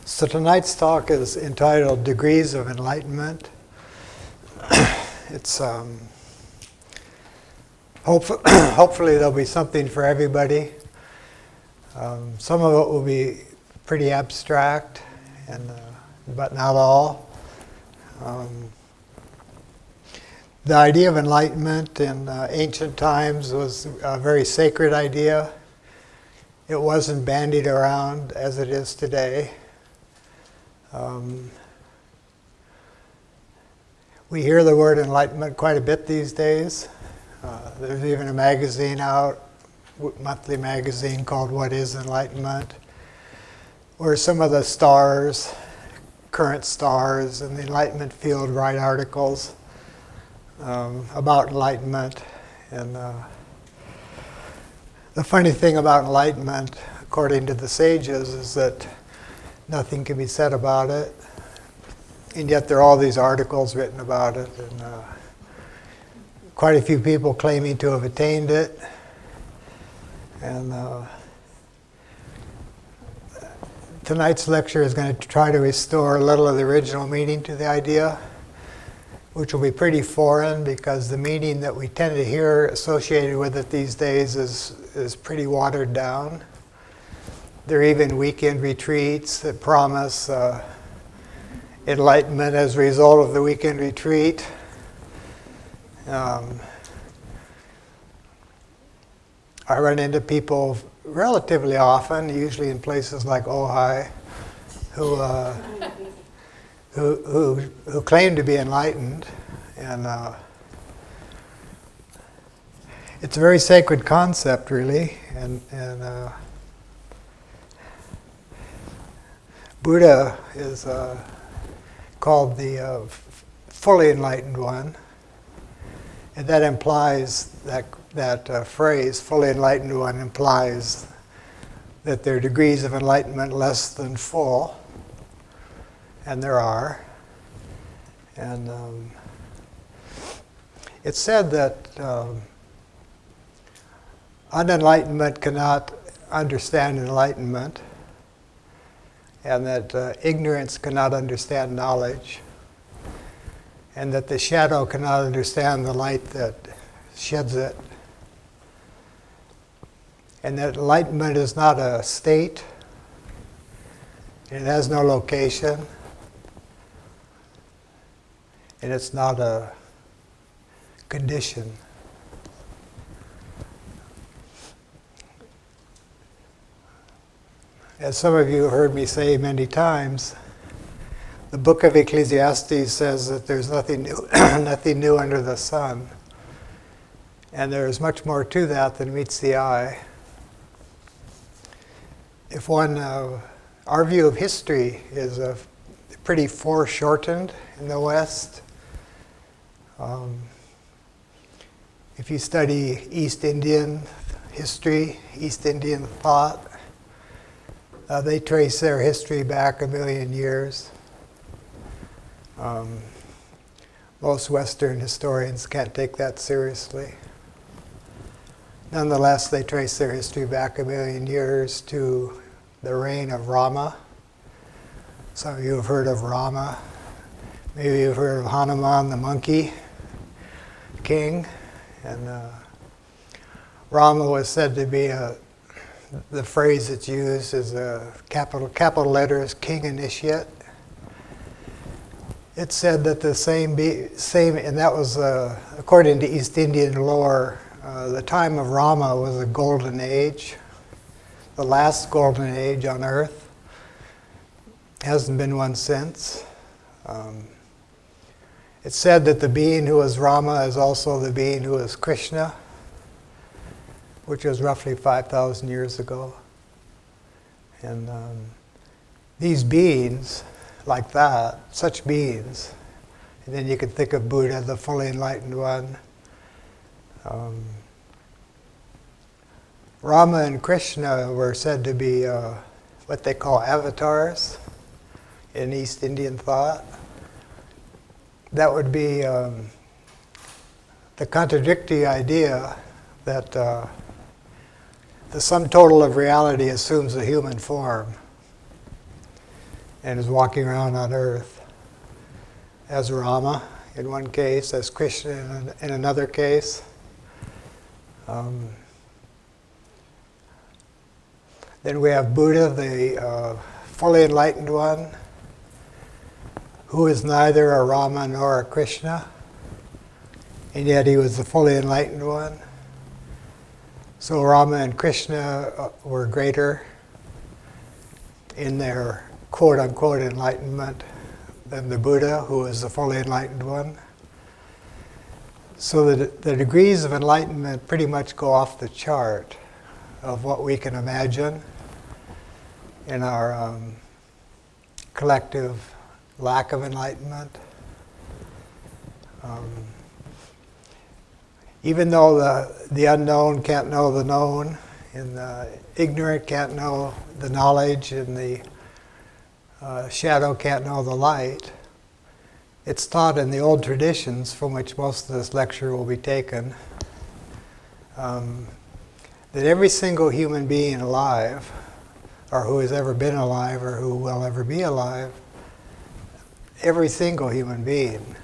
So tonight's talk is entitled Degrees of Enlightenment. It's hopefully there'll be something for everybody. Some of it will be pretty abstract, but not all. The idea of enlightenment in ancient times was a very sacred idea. It wasn't bandied around as it is today. We hear the word enlightenment quite a bit these days. There's even a magazine out, monthly magazine called What is Enlightenment, where some of the stars, current stars in the enlightenment field write articles about enlightenment. And the funny thing about enlightenment, according to the sages, is that nothing can be said about it, and yet there are all these articles written about it, and quite a few people claiming to have attained it. And tonight's lecture is going to try to restore a little of the original meaning to the idea, which will be pretty foreign because the meaning that we tend to hear associated with it these days is pretty watered down. There are even weekend retreats that promise enlightenment as a result of the weekend retreat. I run into people relatively often, usually in places like Ojai, who claim to be enlightened, and it's a very sacred concept, really, and Buddha is called the fully enlightened one, and that implies that phrase, fully enlightened one, implies that there are degrees of enlightenment less than full, and there are. And it's said that unenlightenment cannot understand enlightenment, and that ignorance cannot understand knowledge, and that the shadow cannot understand the light that sheds it, and that enlightenment is not a state, it has no location, and it's not a condition. As some of you have heard me say many times, the book of Ecclesiastes says that there's nothing new, nothing new under the sun. And there is much more to that than meets the eye. If our view of history is pretty foreshortened in the West. If you study East Indian history, East Indian thought, they trace their history back 1 million years. Most Western historians can't take that seriously. Nonetheless, they trace their history back 1 million years to the reign of Rama. Some of you have heard of Rama. Maybe you've heard of Hanuman, the monkey king. And Rama was said to be the phrase that's used is capital letters, king initiate. It's said that the same, and that was according to East Indian lore, the time of Rama was a golden age, the last golden age on earth. Hasn't been one since. It's said that the being who was Rama is also the being who was Krishna, which was roughly 5,000 years ago. And these beings, like that, such beings, and then you could think of Buddha, the fully enlightened one. Rama and Krishna were said to be what they call avatars in East Indian thought. That would be the contradictory idea that the sum total of reality assumes a human form. and is walking around on earth as Rama in one case, as Krishna in another case. Then we have Buddha, the fully enlightened one, who is neither a Rama nor a Krishna, and yet he was the fully enlightened one. So Rama and Krishna were greater in their quote-unquote enlightenment than the Buddha, who was the fully enlightened one. So the degrees of enlightenment pretty much go off the chart of what we can imagine in our collective lack of enlightenment. Even though the unknown can't know the known, and the ignorant can't know the knowledge, and the shadow can't know the light, it's taught in the old traditions from which most of this lecture will be taken, that every single human being alive, or who has ever been alive or who will ever be alive, every single human being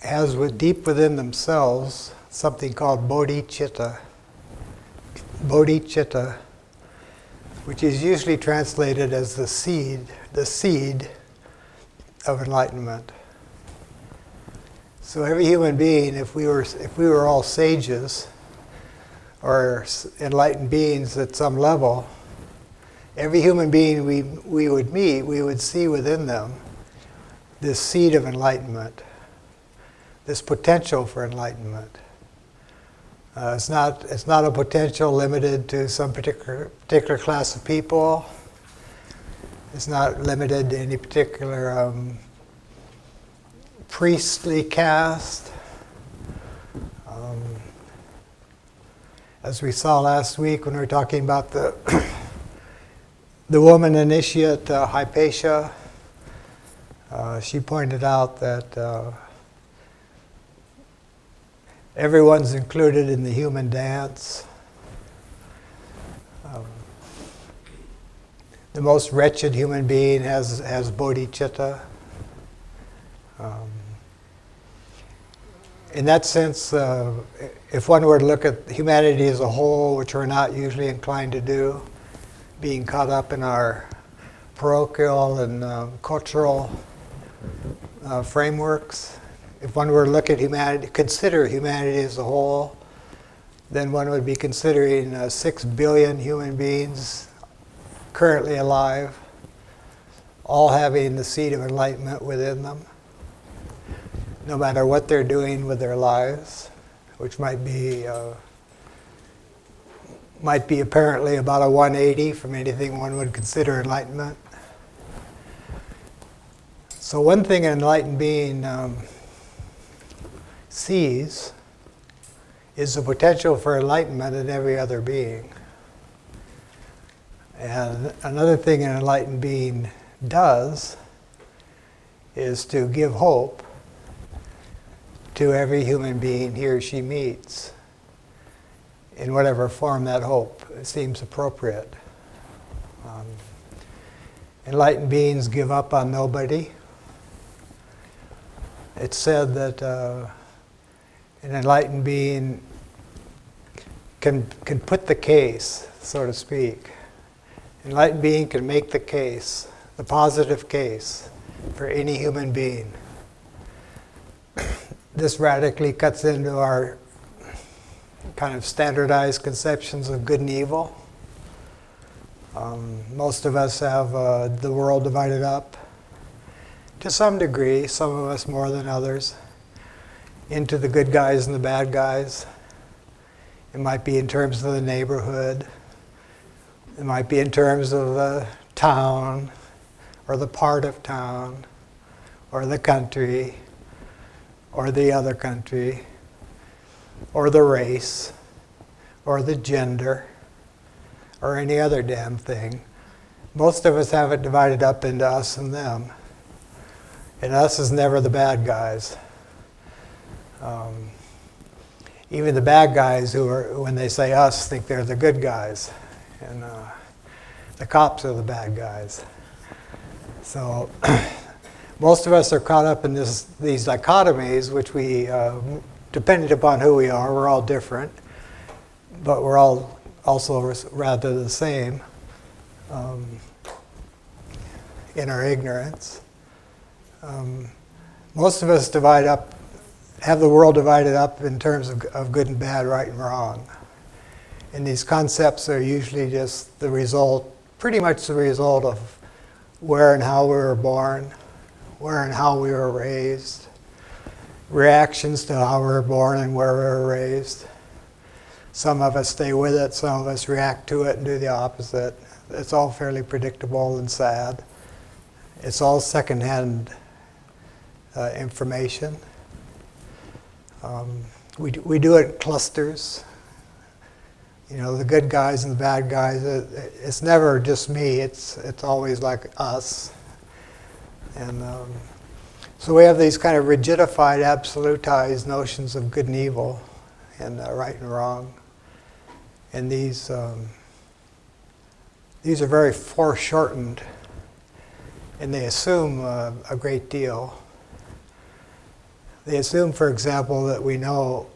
has deep within themselves something called bodhicitta. Bodhicitta, which is usually translated as the seed of enlightenment. So every human being, if we were all sages or enlightened beings at some level, every human being we would meet, we would see within them this seed of enlightenment, this potential for enlightenment. It's not a potential limited to some particular class of people. It's not limited to any particular priestly caste. As we saw last week when we were talking about the woman initiate Hypatia, she pointed out that everyone's included in the human dance. The most wretched human being has bodhicitta. In that sense, if one were to look at humanity as a whole, which we're not usually inclined to do, being caught up in our parochial and cultural frameworks, if one were to look at humanity, consider humanity as a whole, then one would be considering 6 billion human beings currently alive, all having the seed of enlightenment within them, no matter what they're doing with their lives, which might be apparently about a 180 from anything one would consider enlightenment. So one thing an enlightened being sees is the potential for enlightenment in every other being. And another thing an enlightened being does is to give hope to every human being he or she meets, in whatever form that hope seems appropriate. Enlightened beings give up on nobody. It's said that an enlightened being can put the case, so to speak. An enlightened being can make the case, the positive case, for any human being. This radically cuts into our kind of standardized conceptions of good and evil. Most of us have the world divided up, to some degree, some of us more than others, into the good guys and the bad guys. It might be in terms of the neighborhood. It might be in terms of the town, or the part of town, or the country, or the other country, or the race, or the gender, or any other damn thing. Most of us have it divided up into us and them. And us is never the bad guys. Even the bad guys when they say us, think they're the good guys. And the cops are the bad guys. So most of us are caught up in these dichotomies, which we, depending upon who we are, we're all different, but we're all also rather the same in our ignorance. Most of us have the world divided up in terms of good and bad, right and wrong. And these concepts are usually just the result, pretty much the result of where and how we were born, where and how we were raised, reactions to how we were born and where we were raised. Some of us stay with it, some of us react to it and do the opposite. It's all fairly predictable and sad. It's all secondhand information. We do it in clusters. You know, the good guys and the bad guys. It's never just me. It's always like us. And so we have these kind of rigidified, absolutized notions of good and evil, and right and wrong. And these are very foreshortened, and they assume a great deal. They assume, for example, that we know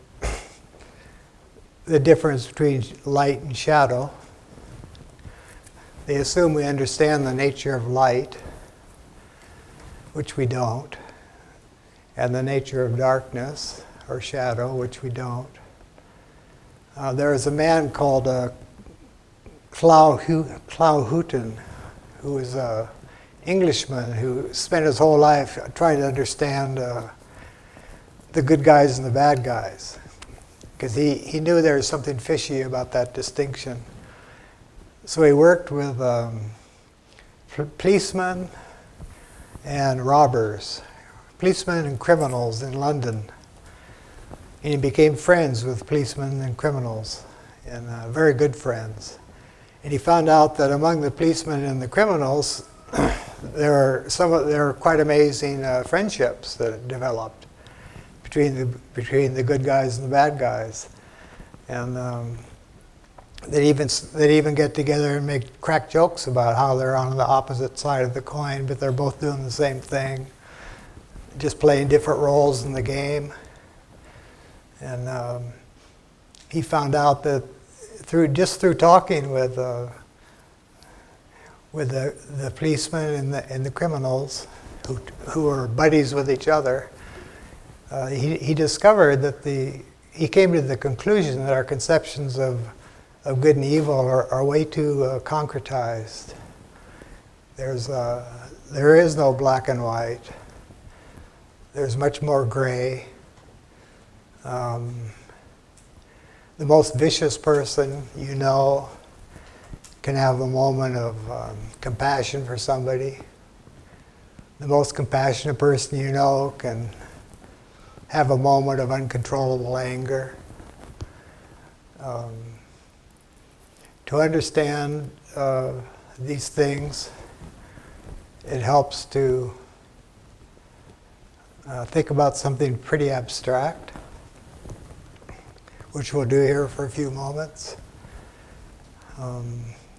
the difference between light and shadow. They assume we understand the nature of light, which we don't, and the nature of darkness or shadow, which we don't. There is a man called Klaus Houghton, who was an Englishman who spent his whole life trying to understand the good guys and the bad guys, because he knew there was something fishy about that distinction. So he worked with policemen and robbers, policemen and criminals in London. And he became friends with policemen and criminals, and very good friends. And he found out that among the policemen and the criminals, there were quite amazing friendships that developed between the good guys and the bad guys. And they'd even get together and crack jokes about how they're on the opposite side of the coin, but they're both doing the same thing, just playing different roles in the game. And he found out that through talking with the policemen and the criminals who were buddies with each other, he discovered that he came to the conclusion that our conceptions of good and evil are way too concretized. There is no black and white. There's much more gray. The most vicious person you know can have a moment of compassion for somebody. The most compassionate person you know can have a moment of uncontrollable anger. To understand these things, it helps to think about something pretty abstract, which we'll do here for a few moments.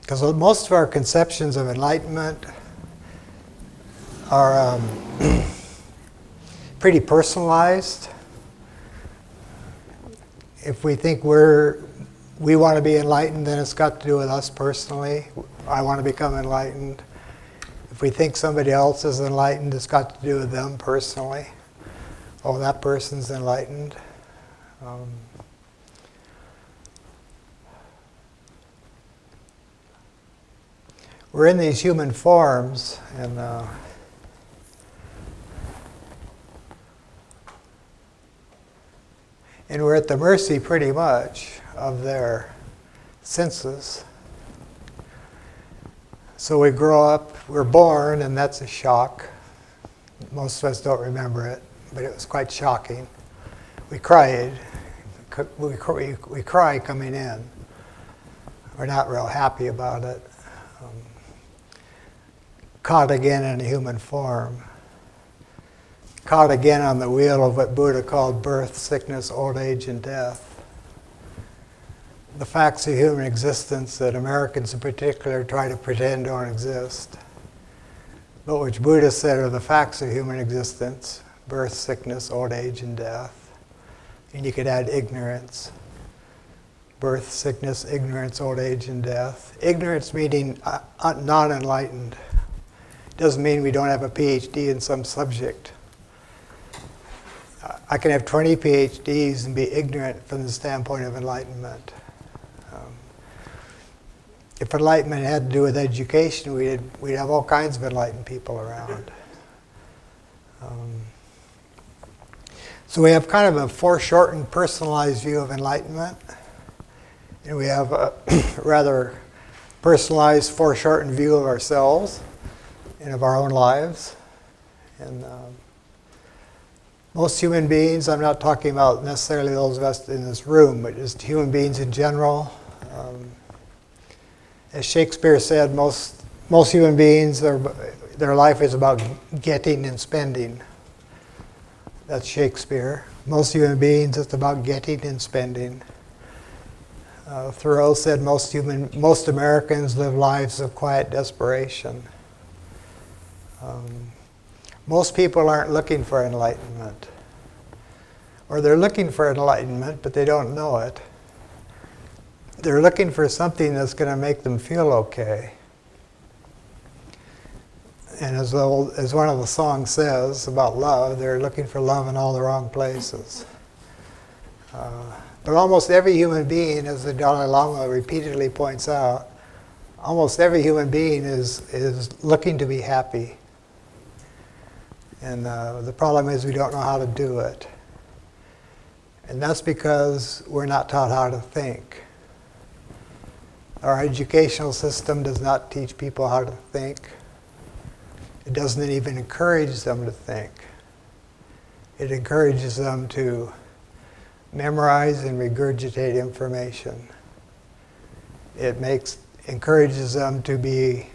Because most of our conceptions of enlightenment are pretty personalized. If we think we want to be enlightened, then it's got to do with us personally. I want to become enlightened. If we think somebody else is enlightened, it's got to do with them personally. Oh, that person's enlightened. We're in these human forms, and we're at the mercy, pretty much, of their senses. So we grow up, we're born, and that's a shock. Most of us don't remember it, but it was quite shocking. We cried. We cry coming in. We're not real happy about it. Caught again in a human form. Caught again on the wheel of what Buddha called birth, sickness, old age, and death. The facts of human existence that Americans in particular try to pretend don't exist. but which Buddha said are the facts of human existence: birth, sickness, old age, and death. And you could add ignorance. Birth, sickness, ignorance, old age, and death. Ignorance meaning non-enlightened. Doesn't mean we don't have a PhD in some subject. I can have 20 PhDs and be ignorant from the standpoint of enlightenment. If enlightenment had to do with education, we'd have all kinds of enlightened people around. So we have kind of a foreshortened, personalized view of enlightenment. And we have a rather personalized, foreshortened view of ourselves and of our own lives. And most human beings, I'm not talking about necessarily those of us in this room, but just human beings in general. As Shakespeare said, most human beings, their life is about getting and spending. That's Shakespeare. Most human beings, it's about getting and spending. Thoreau said most Americans live lives of quiet desperation. Most people aren't looking for enlightenment. Or they're looking for enlightenment, but they don't know it. They're looking for something that's going to make them feel okay. And as one of the songs says about love, they're looking for love in all the wrong places. But almost every human being, as the Dalai Lama repeatedly points out, almost every human being is looking to be happy. And the problem is we don't know how to do it. And that's because we're not taught how to think. Our educational system does not teach people how to think. It doesn't even encourage them to think. It encourages them to memorize and regurgitate information. It encourages them to be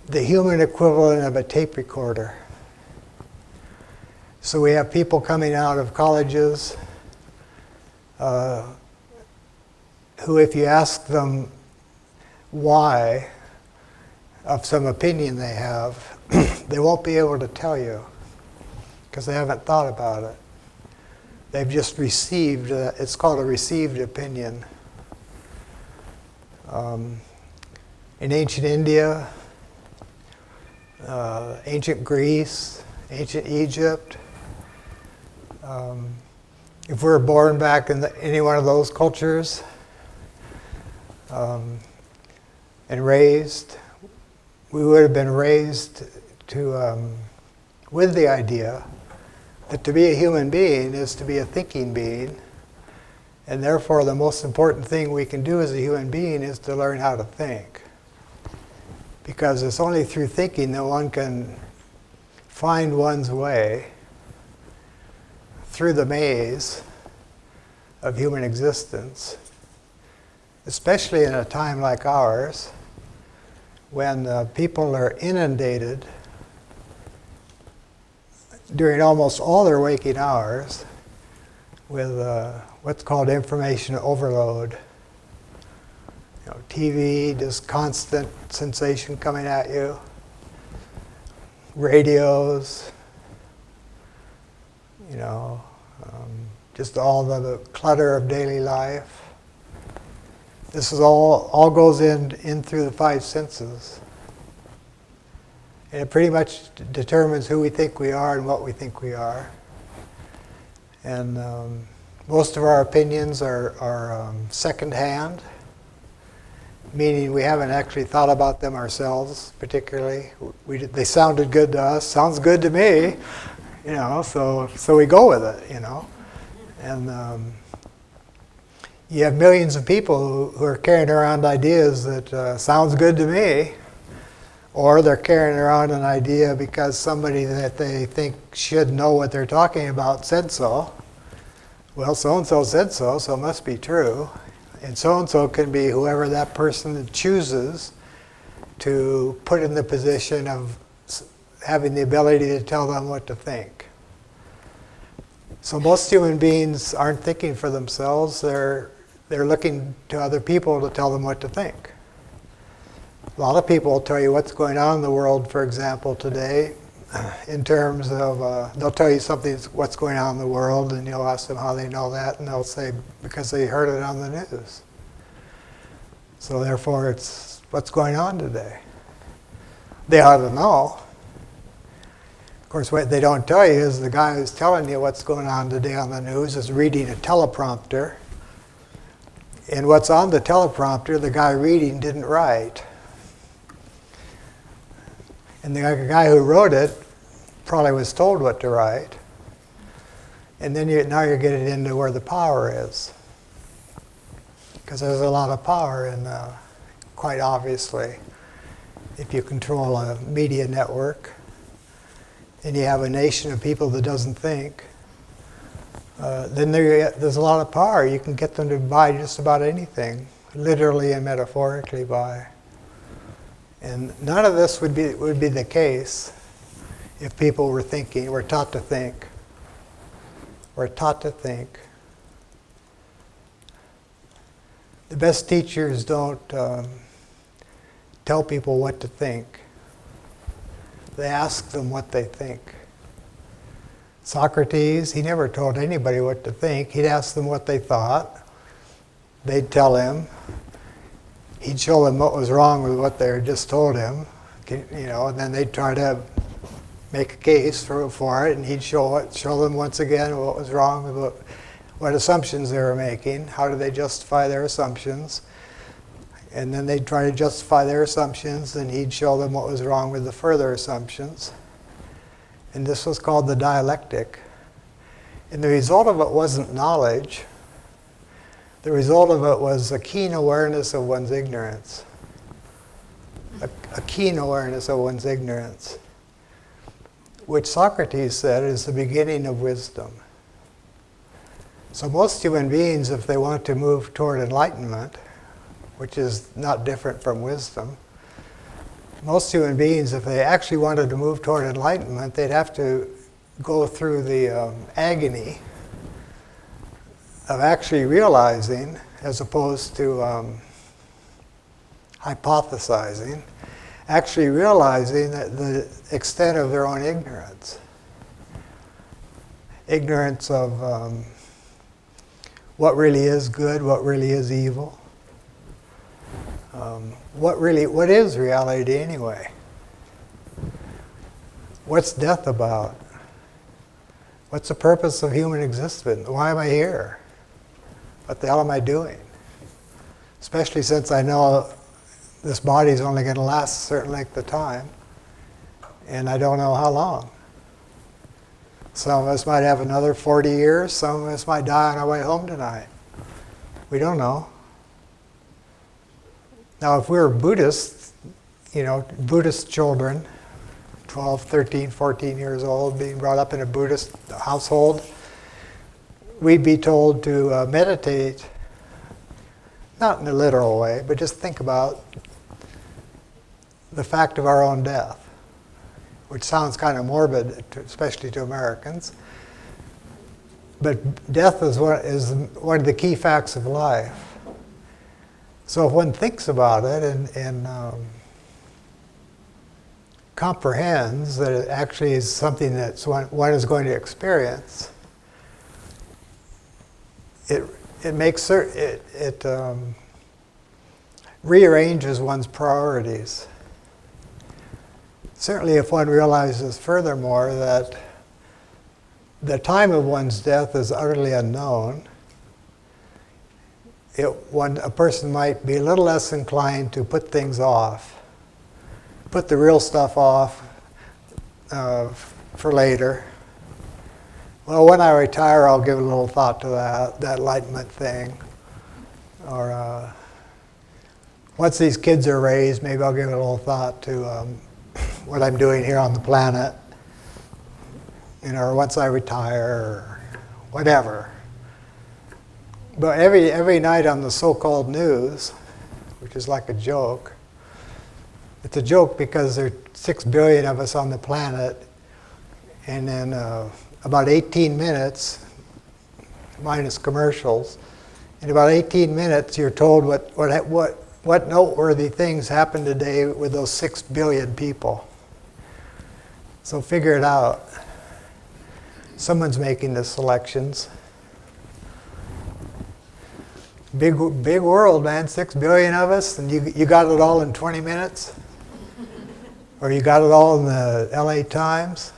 the human equivalent of a tape recorder. So we have people coming out of colleges who, if you ask them why of some opinion they have, they won't be able to tell you because they haven't thought about it. They've just received, it's called a received opinion. In ancient India, ancient Greece, ancient Egypt, if we were born back in any one of those cultures and raised, we would have been raised with the idea that to be a human being is to be a thinking being, and therefore the most important thing we can do as a human being is to learn how to think. Because it's only through thinking that one can find one's way through the maze of human existence, especially in a time like ours, when people are inundated during almost all their waking hours with what's called information overload. TV, just constant sensation coming at you, radios, just all the clutter of daily life. This is all goes in through the five senses. And it pretty much determines who we think we are and what we think we are. And most of our opinions are secondhand, meaning we haven't actually thought about them ourselves particularly. They sounded good to us, sounds good to me, so we go with it, And you have millions of people who are carrying around ideas that sounds good to me, or they're carrying around an idea because somebody that they think should know what they're talking about said so. Well, so-and-so said so, so it must be true. And so-and-so can be whoever that person chooses to put in the position of having the ability to tell them what to think. So most human beings aren't thinking for themselves, they're looking to other people to tell them what to think. A lot of people will tell you what's going on in the world, for example, today, in terms of, they'll tell you something, what's going on in the world, and you'll ask them how they know that, and they'll say, because they heard it on the news. So therefore, it's what's going on today. They ought to know. Of course, what they don't tell you is the guy who's telling you what's going on today on the news is reading a teleprompter. And what's on the teleprompter, the guy reading didn't write. And the guy who wrote it probably was told what to write. And then now you're getting into where the power is. Because there's a lot of power in, quite obviously, if you control a media network and you have a nation of people that doesn't think, then there's a lot of power. You can get them to buy just about anything, literally and metaphorically buy. And none of this would be the case if people were thinking, were taught to think. We're taught to think. The best teachers don't tell people what to think. They ask them what they think. Socrates, he never told anybody what to think. He'd ask them what they thought. They'd tell him. He'd show them what was wrong with what they had just told him, and then they'd try to make a case for it, and he'd show them once again what was wrong with what assumptions they were making. How do they justify their assumptions? And then they'd try to justify their assumptions, and he'd show them what was wrong with the further assumptions. And this was called the dialectic. And the result of it wasn't knowledge. The result of it was a keen awareness of one's ignorance. A keen awareness of one's ignorance, which Socrates said is the beginning of wisdom. So most human beings, if they want to move toward enlightenment, which is not different from wisdom, most human beings, if they actually wanted to move toward enlightenment, they'd have to go through the agony of actually realizing, as opposed to hypothesizing, actually realizing that the extent of their own ignorance. Ignorance of what really is good, what really is evil. What is reality anyway? What's death about? What's the purpose of human existence? Why am I here? What the hell am I doing? Especially since I know this body's only going to last a certain length of time, and I don't know how long. Some of us might have another 40 years, some of us might die on our way home tonight. We don't know. Now, if we were Buddhists, Buddhist children, 12, 13, 14 years old, being brought up in a Buddhist household, we'd be told to meditate, not in a literal way, but just think about the fact of our own death, which sounds kind of morbid, especially to Americans. But death is one of the key facts of life. So if one thinks about it and comprehends that it actually is something that one is going to experience, it rearranges one's priorities. Certainly if one realizes furthermore that the time of one's death is utterly unknown, a person might be a little less inclined to put things off, put the real stuff off for later. Well, when I retire, I'll give a little thought to that Enlightenment thing. Or once these kids are raised, maybe I'll give a little thought to what I'm doing here on the planet. Or once I retire, or whatever. But every night on the so-called news, which is like a joke, it's a joke because there are 6 billion of us on the planet, and then about 18 minutes, minus commercials, in about 18 minutes you're told what what noteworthy things happened today with those 6 billion people? So figure it out. Someone's making the selections. Big world, man, 6 billion of us, and you got it all in 20 minutes? Or you got it all in the LA Times?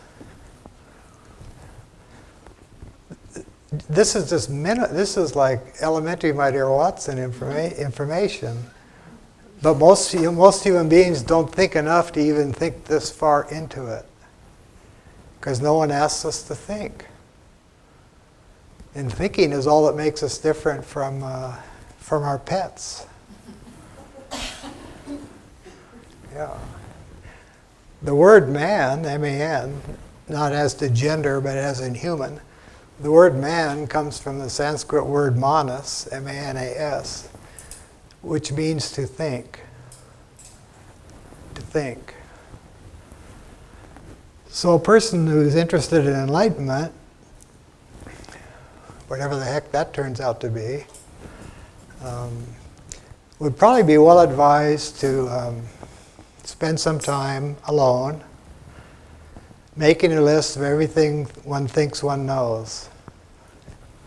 This is just this is like elementary, my dear Watson, information. But most human beings don't think enough to even think this far into it. Because no one asks us to think. And thinking is all that makes us different from our pets. Yeah. The word man, M-A-N, not as to gender, but as in human, the word man comes from the Sanskrit word manas, M-A-N-A-S, which means to think. To think. So a person who's interested in enlightenment, whatever the heck that turns out to be, would probably be well advised to spend some time alone, making a list of everything one thinks one knows.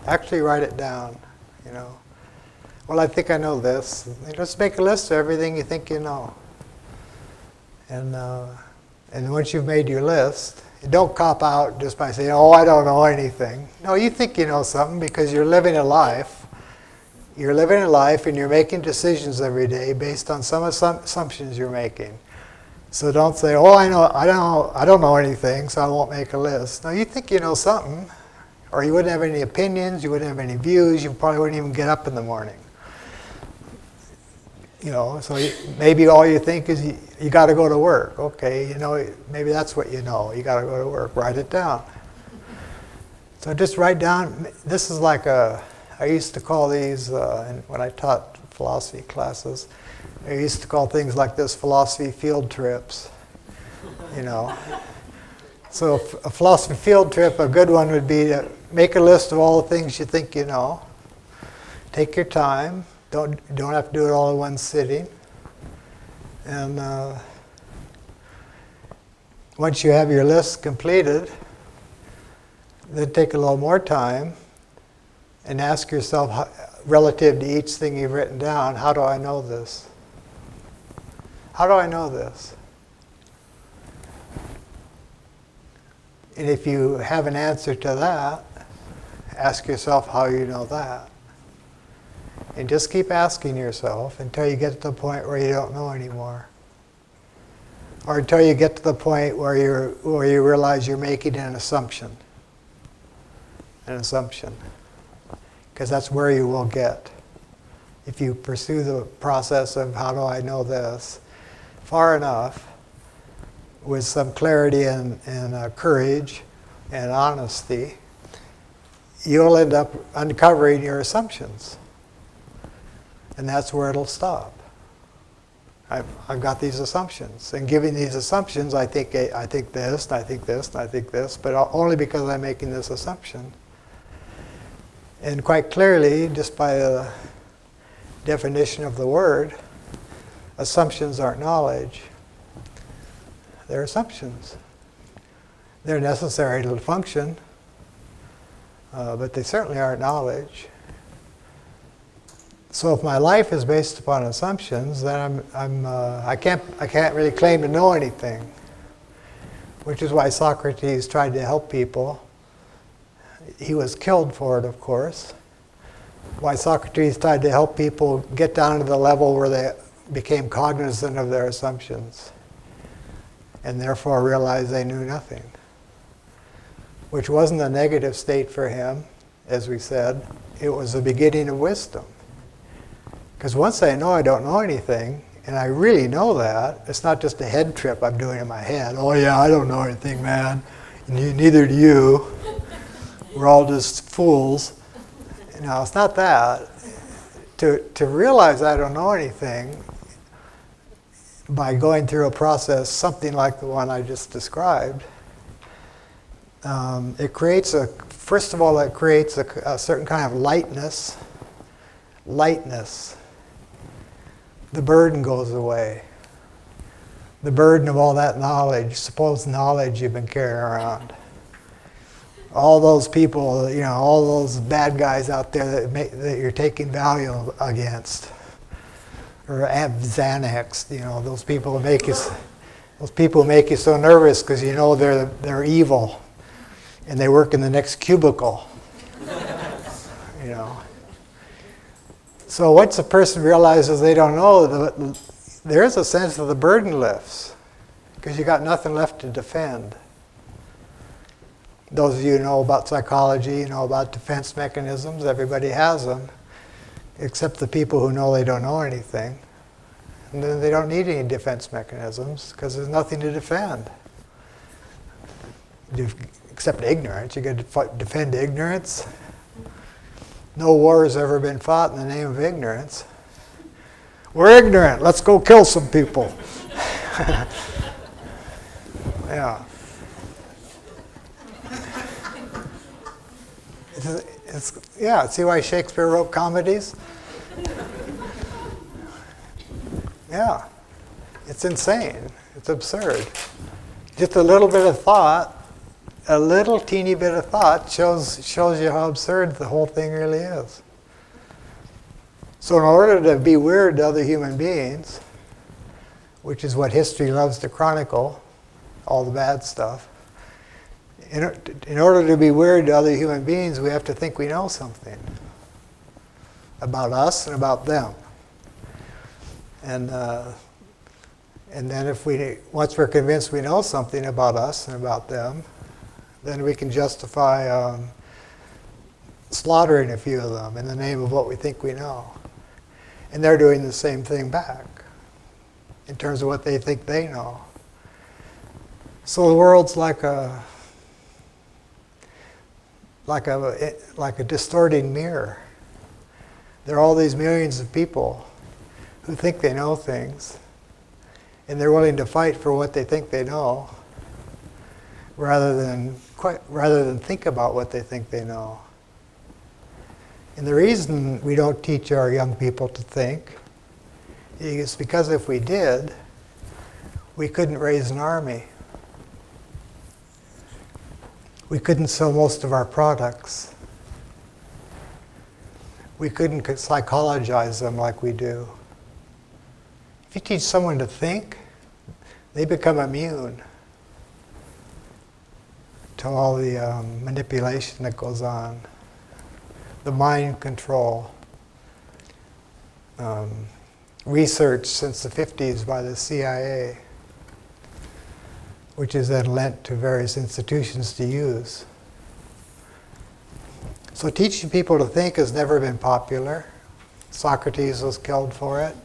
Actually write it down, you know. Well, I think I know this. Just make a list of everything you think you know. And once you've made your list, don't cop out just by saying, oh, I don't know anything. No, you think you know something because you're living a life. You're living a life and you're making decisions every day based on some assumptions you're making. So don't say, oh, I don't know anything, so I won't make a list. No, you think you know something, or you wouldn't have any opinions, you wouldn't have any views, you probably wouldn't even get up in the morning. You know, so maybe all you think is you got to go to work. Okay, you know, maybe that's what you know. You got to go to work. Write it down. So just write down. This is like I used to call these when I taught philosophy classes. I used to call things like this philosophy field trips. You know. So a philosophy field trip, a good one would be to make a list of all the things you think you know. Take your time. Don't have to do it all in one sitting. And once you have your list completed, then take a little more time and ask yourself, relative to each thing you've written down, how do I know this? How do I know this? And if you have an answer to that, ask yourself how you know that. And just keep asking yourself until you get to the point where you don't know anymore. Or until you get to the point where you realize you're making an assumption. An assumption. Because that's where you will get. If you pursue the process of how do I know this far enough, with some clarity and courage and honesty, you'll end up uncovering your assumptions. And that's where it'll stop. I've got these assumptions. And given these assumptions, I think this, and I think this, and I think this, but only because I'm making this assumption. And quite clearly, just by the definition of the word, assumptions aren't knowledge. They're assumptions. They're necessary to function, but they certainly aren't knowledge. So if my life is based upon assumptions, then I can't really claim to know anything. Which is why Socrates tried to help people. He was killed for it, of course. Why Socrates tried to help people get down to the level where they became cognizant of their assumptions, and therefore realized they knew nothing. Which wasn't a negative state for him, as we said. It was the beginning of wisdom. Because once I know I don't know anything, and I really know that, it's not just a head trip I'm doing in my head. Oh yeah, I don't know anything, man. And neither do you. We're all just fools. No, it's not that. To realize I don't know anything by going through a process, something like the one I just described, it creates first of all, it creates a certain kind of lightness. the burden goes away. The burden of all that knowledge, supposed knowledge you've been carrying around. All those people, all those bad guys out there that you're taking value against, or Xanax, those people who make you so nervous because they're evil, and they work in the next cubicle. So once a person realizes they don't know, there is a sense that the burden lifts, because you got nothing left to defend. Those of you who know about psychology, know about defense mechanisms. Everybody has them, except the people who know they don't know anything. And then they don't need any defense mechanisms because there's nothing to defend. Except ignorance. You got to defend ignorance. No war has ever been fought in the name of ignorance. We're ignorant. Let's go kill some people. Yeah. See why Shakespeare wrote comedies? Yeah. It's insane. It's absurd. Just a little bit of thought, a little teeny bit of thought shows you how absurd the whole thing really is. So in order to be weird to other human beings, which is what history loves to chronicle, all the bad stuff, in order to be weird to other human beings, we have to think we know something about us and about them. And then once we're convinced we know something about us and about them, then we can justify slaughtering a few of them in the name of what we think we know. And they're doing the same thing back in terms of what they think they know. So the world's like a distorting mirror. There are all these millions of people who think they know things, and they're willing to fight for what they think they know, rather than think about what they think they know. And the reason we don't teach our young people to think is because if we did, we couldn't raise an army. We couldn't sell most of our products. We couldn't psychologize them like we do. If you teach someone to think, they become immune to all the manipulation that goes on, the mind control. Research since the 50s by the CIA, which is then lent to various institutions to use. So teaching people to think has never been popular. Socrates was killed for it.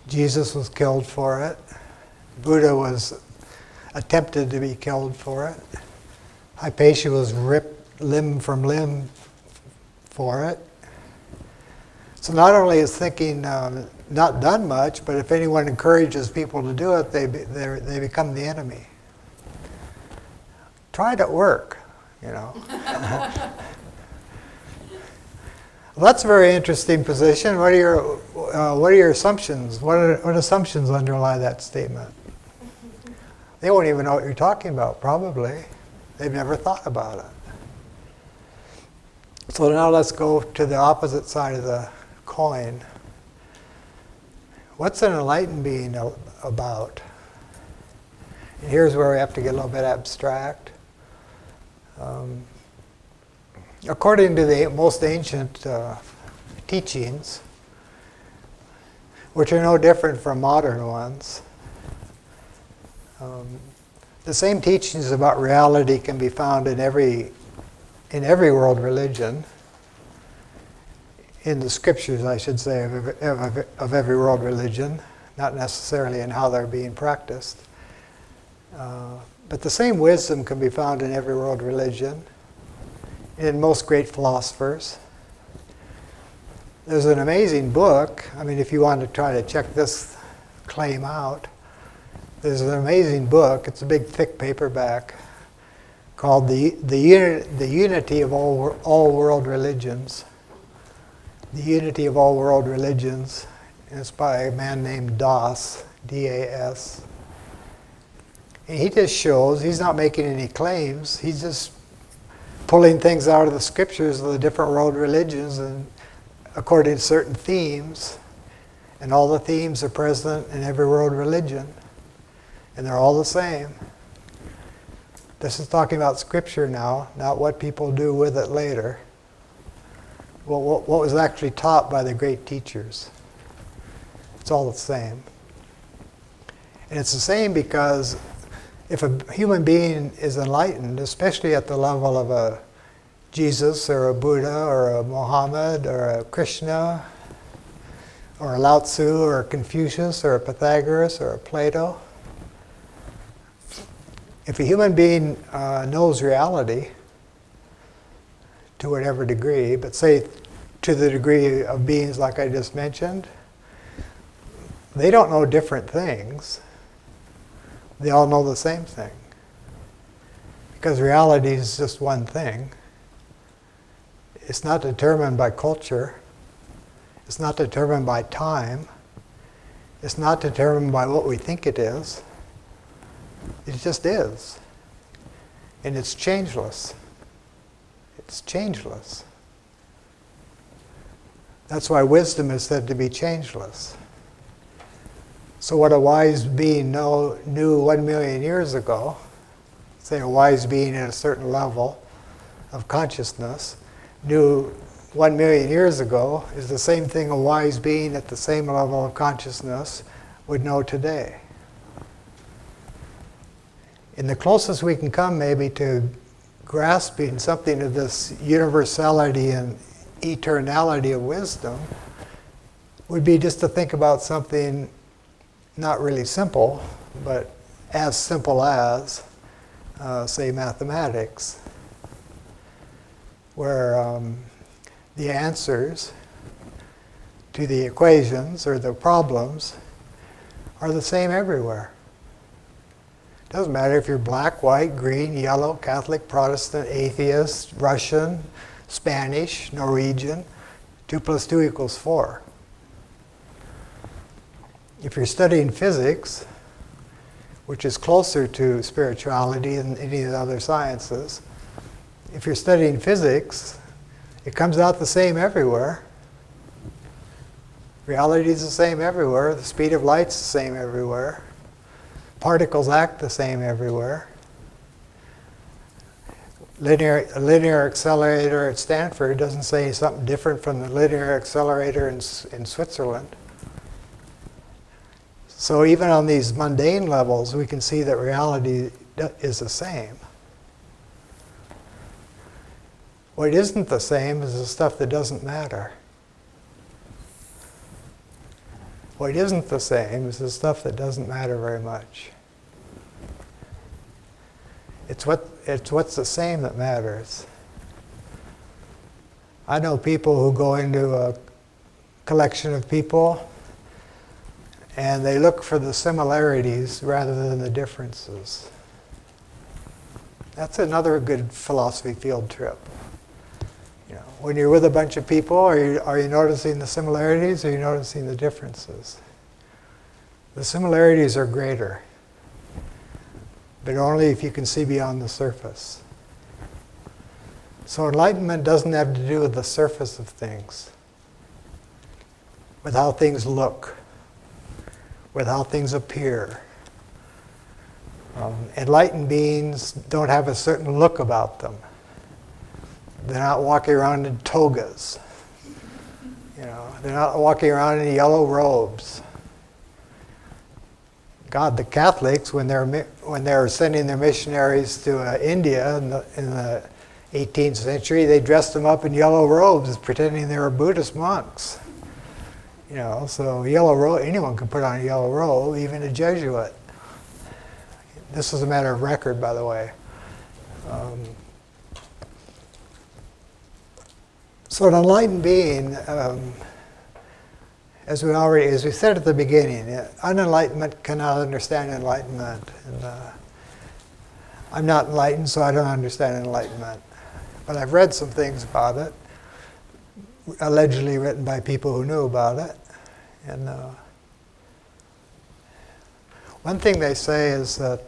Jesus was killed for it. Buddha was attempted to be killed for it. Hypatia was ripped limb from limb for it. So not only is thinking not done much, but if anyone encourages people to do it, they become the enemy. Try it at work, Well, that's a very interesting position. What are your assumptions? What assumptions underlie that statement? They won't even know what you're talking about, probably. They've never thought about it. So now let's go to the opposite side of the coin. What's an enlightened being about? And here's where we have to get a little bit abstract. According to the most ancient teachings, which are no different from modern ones, the same teachings about reality can be found in every world religion, in the scriptures, I should say, of every world religion, not necessarily in how they're being practiced. But the same wisdom can be found in every world religion, in most great philosophers. There's an amazing book. I mean, if you want to try to check this claim out, there's an amazing book. It's a big, thick paperback called The Unity of All World Religions. The Unity of All World Religions. and it's by a man named Das, D-A-S. And he just shows, he's not making any claims, he's just pulling things out of the scriptures of the different world religions and according to certain themes. And all the themes are present in every world religion. And they're all the same. This is talking about scripture now, not what people do with it later. Well, what was actually taught by the great teachers. It's all the same. And it's the same because if a human being is enlightened, especially at the level of a Jesus or a Buddha or a Muhammad or a Krishna or a Lao Tzu or a Confucius or a Pythagoras or a Plato, if a human being knows reality to whatever degree, but say to the degree of beings like I just mentioned, they don't know different things. They all know the same thing. Because reality is just one thing. It's not determined by culture. It's not determined by time. It's not determined by what we think it is. It just is. And it's changeless. It's changeless. That's why wisdom is said to be changeless. So what a wise being knew 1 million years ago, say a wise being at a certain level of consciousness, knew 1 million years ago is the same thing a wise being at the same level of consciousness would know today. And the closest we can come maybe to grasping something of this universality and eternality of wisdom would be just to think about something not really simple, but as simple as, say, mathematics, where the answers to the equations or the problems are the same everywhere. It doesn't matter if you're black, white, green, yellow, Catholic, Protestant, atheist, Russian, Spanish, Norwegian. 2 + 2 = 4. If you're studying physics, which is closer to spirituality than any of the other sciences, if you're studying physics, it comes out the same everywhere. Reality is the same everywhere. The speed of light's the same everywhere. Particles act the same everywhere. A linear accelerator at Stanford doesn't say something different from the linear accelerator in Switzerland. So even on these mundane levels, we can see that reality is the same. What isn't the same is the stuff that doesn't matter. What isn't the same is the stuff that doesn't matter very much. It's what's the same that matters. I know people who go into a collection of people and they look for the similarities rather than the differences. That's another good philosophy field trip. You know, when you're with a bunch of people, are you noticing the similarities or are you noticing the differences? The similarities are greater, but only if you can see beyond the surface. So enlightenment doesn't have to do with the surface of things, with how things look, with how things appear. Enlightened beings don't have a certain look about them. They're not walking around in togas. You know, they're not walking around in yellow robes. God, the Catholics, when they're sending their missionaries to India in the 18th century, they dressed them up in yellow robes, pretending they were Buddhist monks. You know, so yellow robe, anyone can put on a yellow robe, even a Jesuit. This is a matter of record, by the way. So an enlightened being, as we said at the beginning, unenlightenment cannot understand enlightenment. And, I'm not enlightened, so I don't understand enlightenment. But I've read some things about it, allegedly written by people who knew about it. And one thing they say is that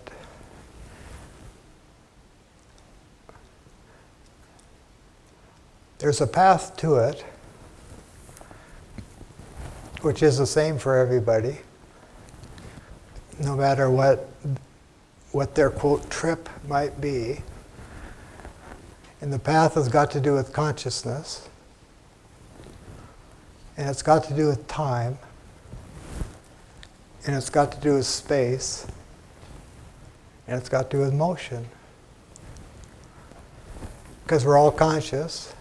there's a path to it, which is the same for everybody, no matter what their, quote, trip might be. And the path has got to do with consciousness, and it's got to do with time, and it's got to do with space, and it's got to do with motion. Because we're all conscious.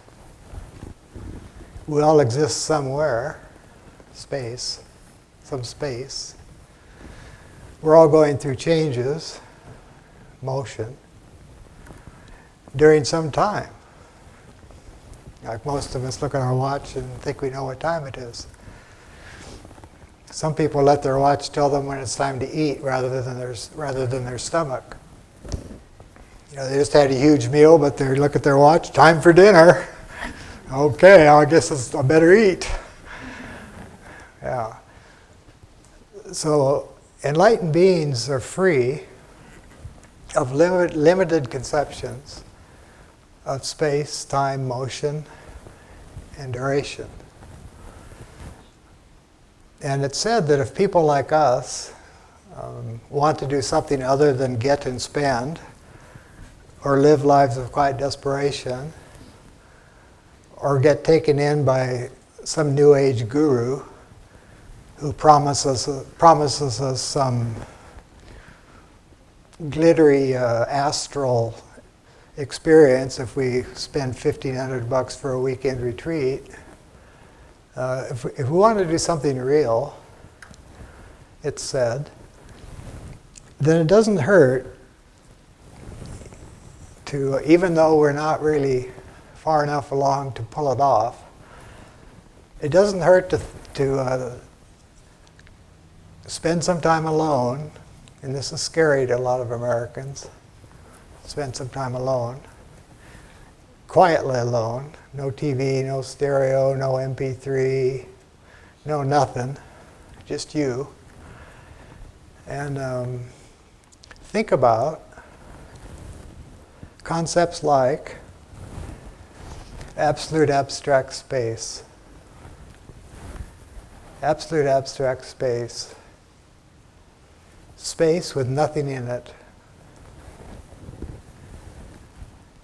We all exist somewhere, space, some space. We're all going through changes, motion, during some time. Like most of us look at our watch and think we know what time it is. Some people let their watch tell them when it's time to eat rather than their stomach. You know, they just had a huge meal, but they look at their watch, time for dinner. Okay, I guess I better eat. Yeah. So enlightened beings are free of limited conceptions of space, time, motion, and duration. And it's said that if people like us want to do something other than get and spend, or live lives of quiet desperation, or get taken in by some New Age guru who promises us some glittery astral experience if we spend $1,500 for a weekend retreat. If we want to do something real, it's said, then it doesn't hurt to, even though we're not really far enough along to pull it off, it doesn't hurt to spend some time alone, and this is scary to a lot of Americans, spend some time alone, quietly alone, no TV, no stereo, no MP3, no nothing, just you, and think about concepts like absolute abstract space. Absolute abstract space. Space with nothing in it.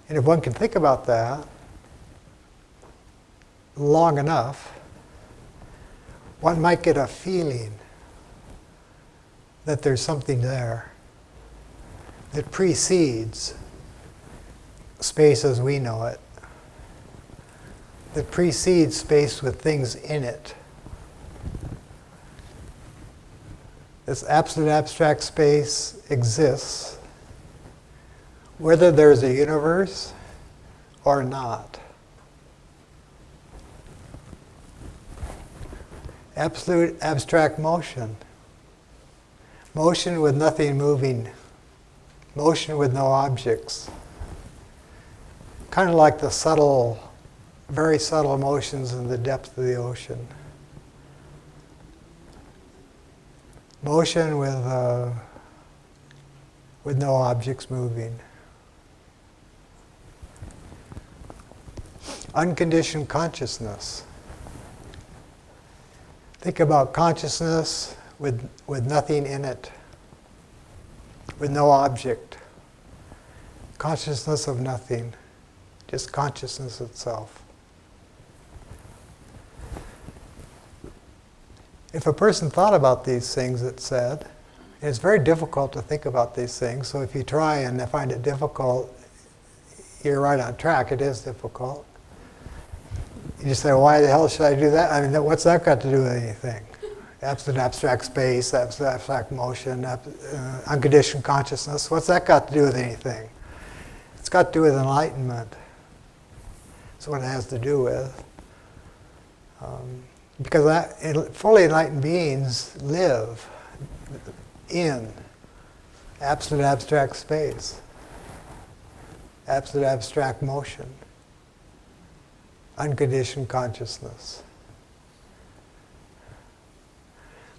And if one can think about that long enough, one might get a feeling that there's something there that precedes space as we know it, that precedes space with things in it. This absolute abstract space exists whether there's a universe or not. Absolute abstract motion. Motion with nothing moving. Motion with no objects. Kind of like the subtle, very subtle motions in the depth of the ocean. Motion with no objects moving. Unconditioned consciousness. Think about consciousness with nothing in it, with no object. Consciousness of nothing, just consciousness itself. If a person thought about these things, it said, and it's very difficult to think about these things, so if you try and find it difficult, you're right on track, it is difficult. You say, why the hell should I do that? I mean, what's that got to do with anything? Absolute abstract space, absolute abstract motion, unconditioned consciousness, what's that got to do with anything? It's got to do with enlightenment. That's what it has to do with. Because fully enlightened beings live in absolute abstract space, absolute abstract motion, unconditioned consciousness.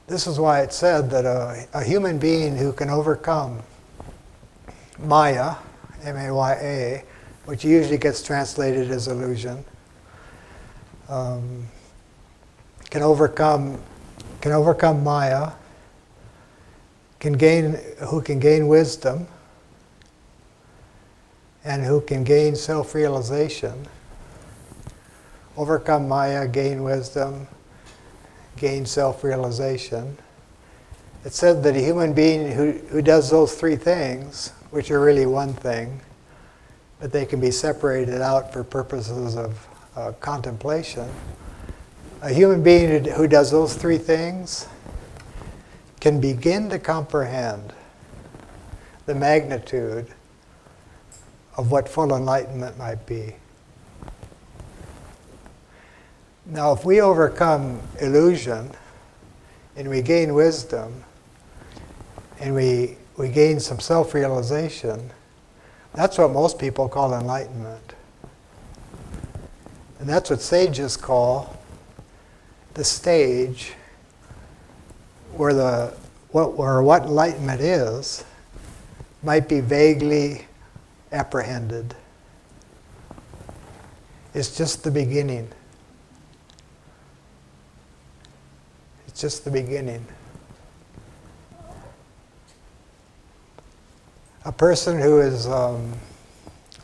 This is why it's said that a human being who can overcome Maya, M-A-Y-A, which usually gets translated as illusion, can overcome Maya, who can gain wisdom, and who can gain self-realization. Overcome Maya, gain wisdom, gain self-realization. It said that a human being who does those three things, which are really one thing, but they can be separated out for purposes of contemplation. A human being who does those three things can begin to comprehend the magnitude of what full enlightenment might be. Now, if we overcome illusion and we gain wisdom and we gain some self-realization, that's what most people call enlightenment. And that's what sages call the stage where what enlightenment is might be vaguely apprehended. It's just the beginning. It's just the beginning. A person who is,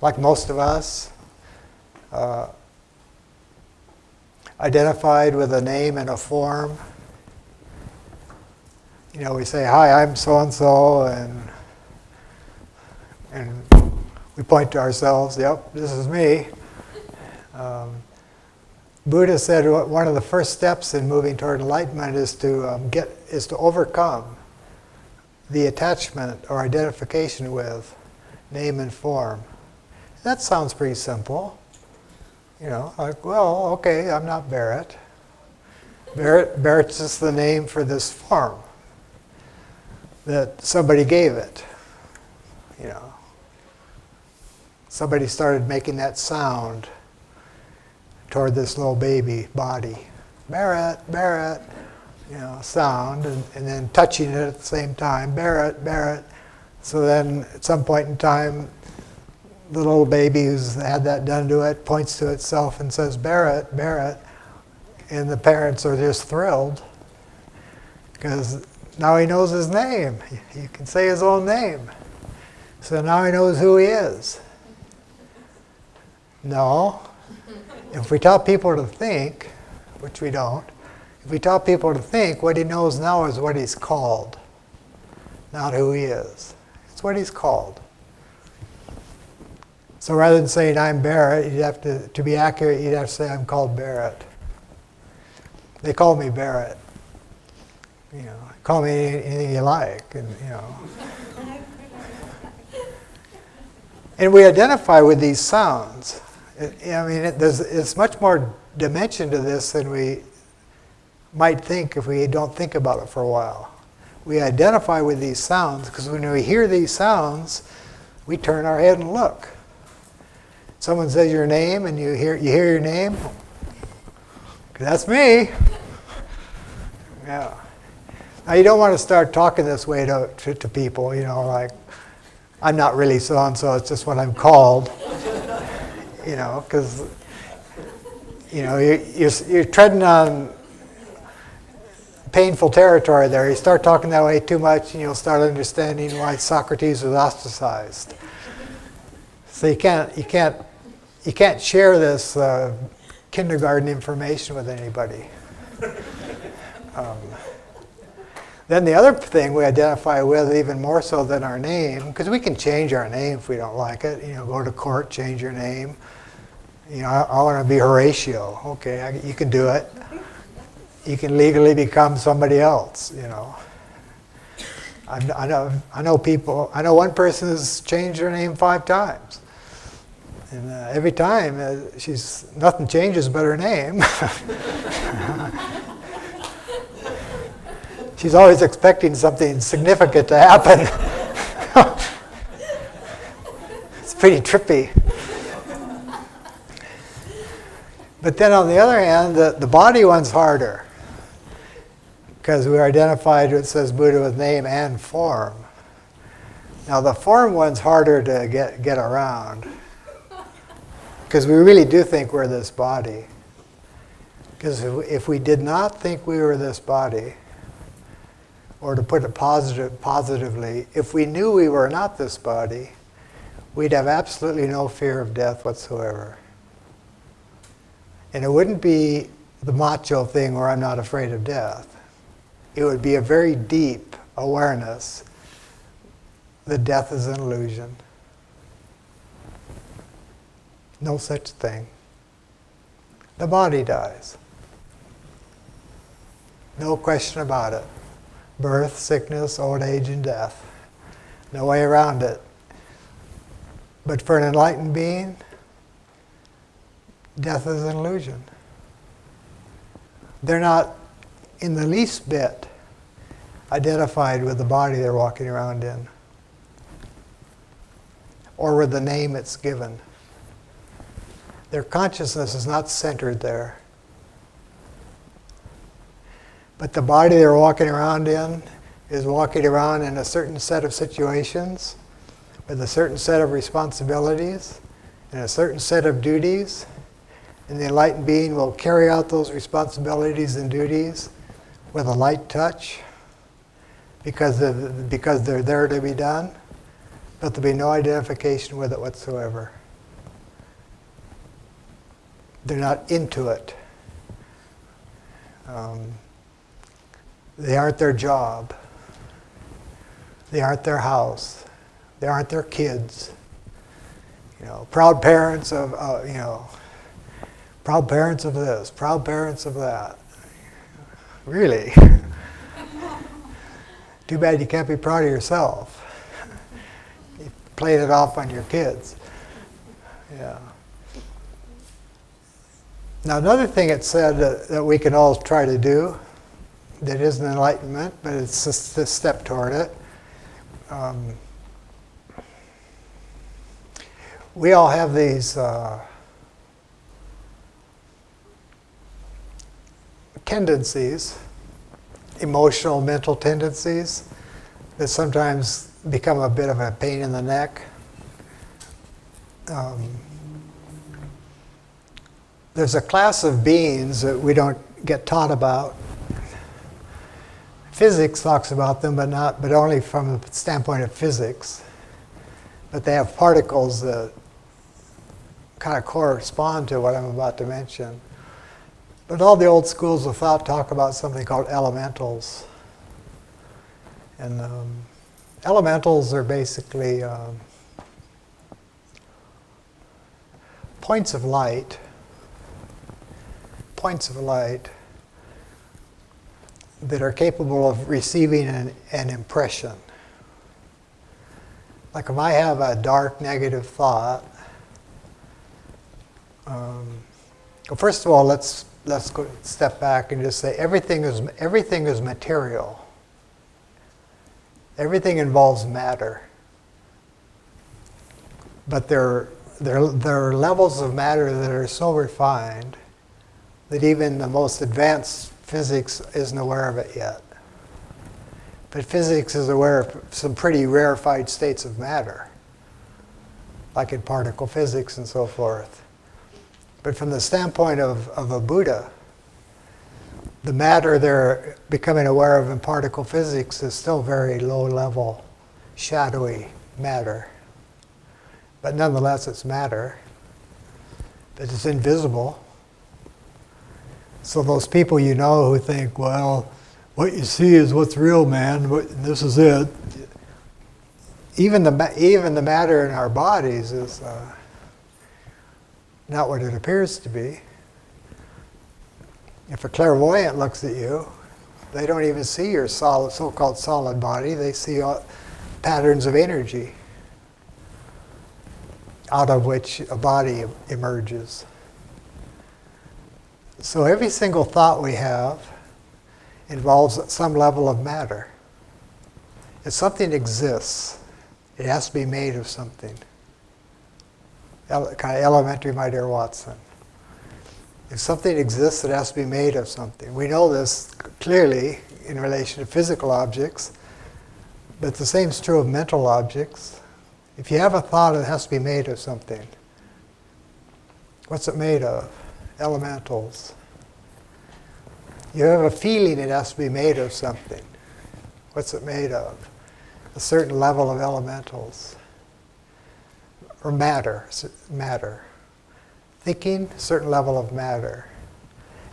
like most of us, identified with a name and a form. You know, we say, "Hi, I'm so-and-so," and we point to ourselves, "Yep, this is me." Buddha said one of the first steps in moving toward enlightenment is to overcome the attachment or identification with name and form. That sounds pretty simple. You know, like, well, okay, I'm not Barrett. Barrett's just the name for this form that somebody gave it. You know, somebody started making that sound toward this little baby body. Barrett, Barrett, you know, sound, and then touching it at the same time. Barrett, Barrett. So then at some point in time, the little baby who's had that done to it points to itself and says, "Barrett, Barrett." And the parents are just thrilled because now he knows his name. He can say his own name. So now he knows who he is. No. If we taught people to think, which we don't, if we taught people to think, what he knows now is what he's called, not who he is. It's what he's called. So rather than saying, "I'm Barrett," you'd have to be accurate, you'd have to say, "I'm called Barrett." They call me Barrett. You know, call me anything you like, and you know. And we identify with these sounds. I mean, it's much more dimension to this than we might think if we don't think about it for a while. We identify with these sounds because when we hear these sounds, we turn our head and look. Someone says your name, and you hear your name. That's me. Yeah. Now you don't want to start talking this way to people. You know, like, "I'm not really so and so. It's just what I'm called." You know, because you know you're treading on painful territory there. You start talking that way too much, and you'll start understanding why Socrates was ostracized. So you can't share this kindergarten information with anybody. Then the other thing we identify with even more so than our name, because we can change our name if we don't like it. You know, go to court, change your name. You know, I want to be Horatio. Okay, you can do it. You can legally become somebody else. You know, I know people. I know one person who's changed her name 5 times, and every time nothing changes but her name. She's always expecting something significant to happen. It's pretty trippy. But then on the other hand, the body one's harder. because we identified, it says Buddha, with name and form. Now the form one's harder to get around, because we really do think we're this body. Because if we did not think we were this body, or to put it positively, if we knew we were not this body, we'd have absolutely no fear of death whatsoever. And it wouldn't be the macho thing where I'm not afraid of death. It would be a very deep awareness that death is an illusion. No such thing. The body dies. No question about it. Birth, sickness, old age, and death. No way around it. But for an enlightened being, death is an illusion. They're not in the least bit identified with the body they're walking around in, or with the name it's given. Their consciousness is not centered there. But the body they're walking around in is walking around in a certain set of situations, with a certain set of responsibilities, and a certain set of duties. And the enlightened being will carry out those responsibilities and duties with a light touch, because they're there to be done, but there'll be no identification with it whatsoever. They're not into it. They aren't their job. They aren't their house. They aren't their kids. Proud parents of, proud parents of this, proud parents of that. Really? Too bad you can't be proud of yourself. You played it off on your kids. Yeah. Now another thing it said that we can all try to do, that isn't enlightenment, but it's just a step toward it. We all have these tendencies, emotional, mental tendencies, that sometimes become a bit of a pain in the neck. There's a class of beings that we don't get taught about. Physics talks about them, but only from the standpoint of physics. But they have particles that kind of correspond to what I'm about to mention. But all the old schools of thought talk about something called elementals. And elementals are basically points of light that are capable of receiving an impression. Like if I have a dark, negative thought, well, first of all, let's go step back and just say everything is material. Everything involves matter. But there are levels of matter that are so refined that even the most advanced physics isn't aware of it yet. But physics is aware of some pretty rarefied states of matter, like in particle physics and so forth. But from the standpoint of a Buddha, the matter they're becoming aware of in particle physics is still very low level, shadowy matter. But nonetheless, it's matter. But it's invisible. So those people who think, well, what you see is what's real, man. This is it. Even the matter in our bodies is not what it appears to be. If a clairvoyant looks at you, they don't even see your so-called solid body. They see patterns of energy out of which a body emerges. So every single thought we have involves some level of matter. If something exists, it has to be made of something. Kind of elementary, my dear Watson. If something exists, it has to be made of something. We know this clearly in relation to physical objects, but the same is true of mental objects. If you have a thought, it has to be made of something. What's it made of? Elementals. You have a feeling, it has to be made of something. What's it made of? A certain level of elementals. Or matter. Matter. Thinking, certain level of matter.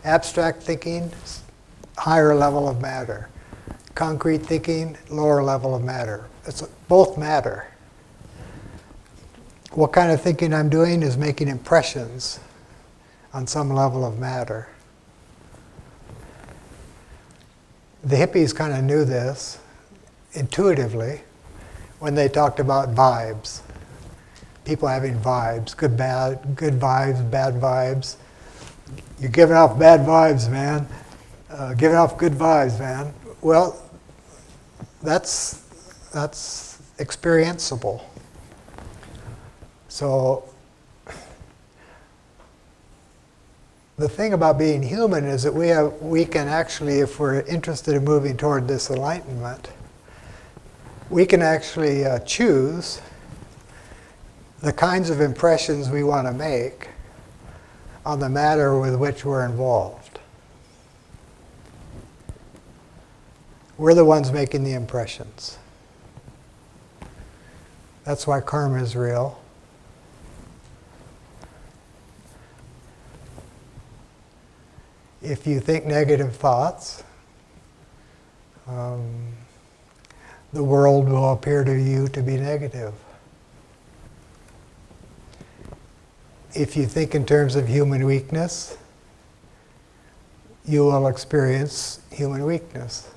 Abstract thinking, higher level of matter. Concrete thinking, lower level of matter. It's both matter. What kind of thinking I'm doing is making impressions on some level of matter. The hippies kind of knew this intuitively when they talked about vibes. People having vibes, good vibes, bad vibes. You're giving off bad vibes, man. Giving off good vibes, man. Well, that's experienceable. So the thing about being human is that we can actually, if we're interested in moving toward this enlightenment, we can actually choose the kinds of impressions we want to make on the matter with which we're involved. We're the ones making the impressions. That's why karma is real. If you think negative thoughts, the world will appear to you to be negative. If you think in terms of human weakness, you will experience human weakness.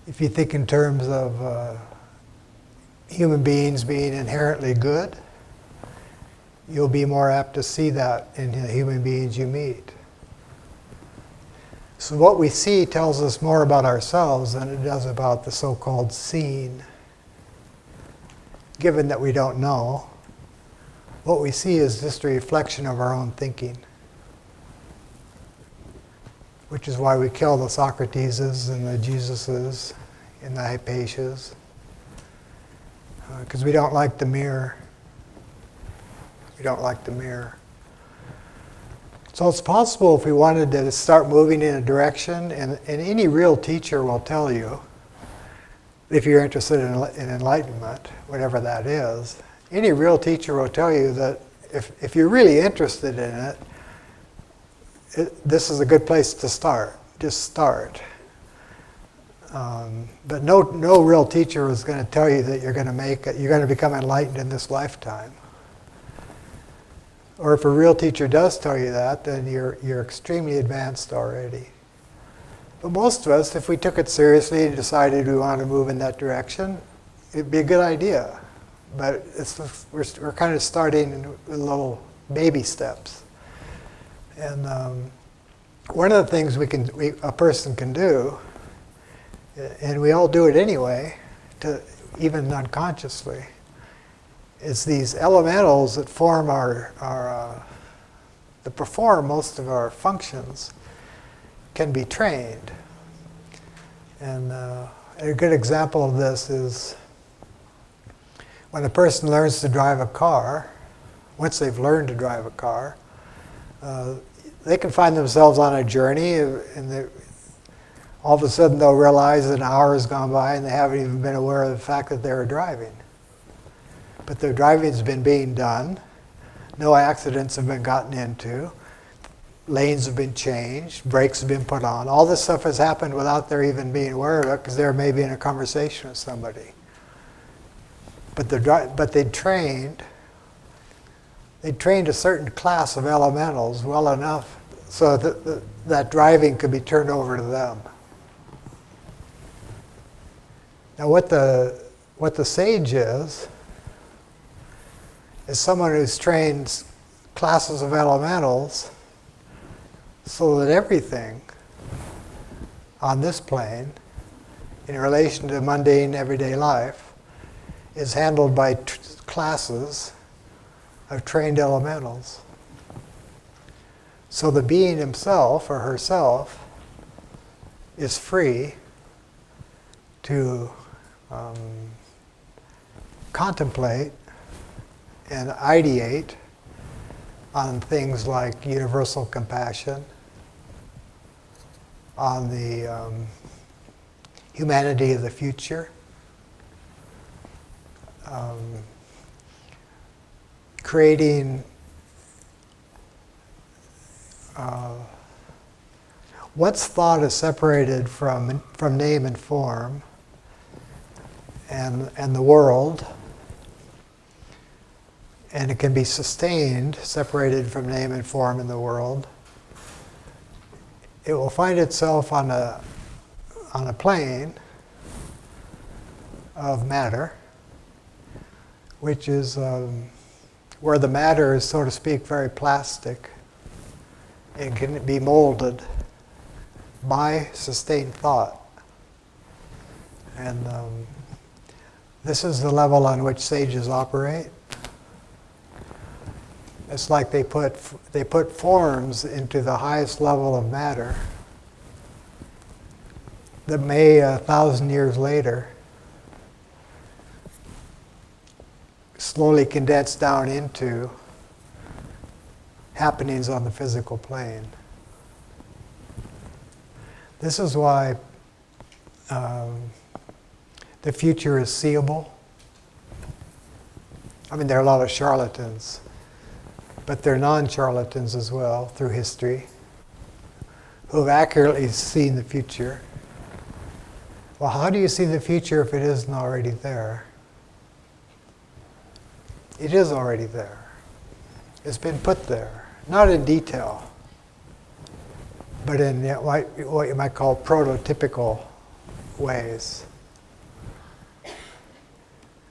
If you think in terms of human beings being inherently good, you'll be more apt to see that in the human beings you meet. So what we see tells us more about ourselves than it does about the so-called seen. Given that we don't know, what we see is just a reflection of our own thinking. Which is why we kill the Socrateses and the Jesuses and the Hypatias. Because we don't like the mirror. We don't like the mirror. So it's possible if we wanted to start moving in a direction, and any real teacher will tell you, if you're interested in enlightenment, whatever that is, any real teacher will tell you that if you're really interested in it, this is a good place to start. Just start. But no real teacher is going to tell you that you're going to become enlightened in this lifetime. Or if a real teacher does tell you that, then you're extremely advanced already. But most of us, if we took it seriously and decided we want to move in that direction, it'd be a good idea. But we're kind of starting with little baby steps. And one of the things a person can do, and we all do it anyway, even unconsciously, is these elementals that form that perform most of our functions can be trained. And a good example of this is when a person learns to drive a car. Once they've learned to drive a car, they can find themselves on a journey, and all of a sudden they'll realize that an hour has gone by and they haven't even been aware of the fact that they were driving. But their driving's been being done. No accidents have been gotten into. Lanes have been changed. Brakes have been put on. All this stuff has happened without their even being aware of it, because they're maybe in a conversation with somebody. But they trained a certain class of elementals well enough so that driving could be turned over to them. Now what the sage is someone who's trained classes of elementals so that everything on this plane, in relation to mundane everyday life, is handled by classes of trained elementals. So the being himself or herself is free to contemplate and ideate on things like universal compassion, on the humanity of the future, creating once thought is separated from name and form and the world, and it can be sustained, separated from name and form in the world, it will find itself on a plane of matter, which is where the matter is, so to speak, very plastic and can be molded by sustained thought. And this is the level on which sages operate. It's like they put forms into the highest level of matter that may 1,000 years later slowly condense down into happenings on the physical plane. This is why the future is seeable. I mean, there are a lot of charlatans, but there are non-charlatans as well through history who have accurately seen the future. Well, how do you see the future if it isn't already there? It is already there. It's been put there, not in detail, but in what you might call prototypical ways.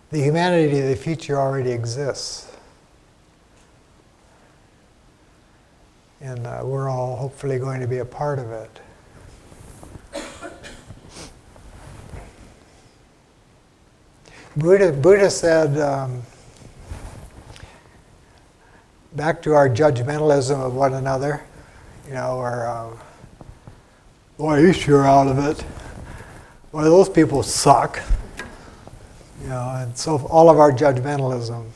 The humanity of the future already exists. And we're all hopefully going to be a part of it. Buddha said, back to our judgmentalism of one another, or, boy, you're sure out of it. Boy, those people suck. And so all of our judgmentalism,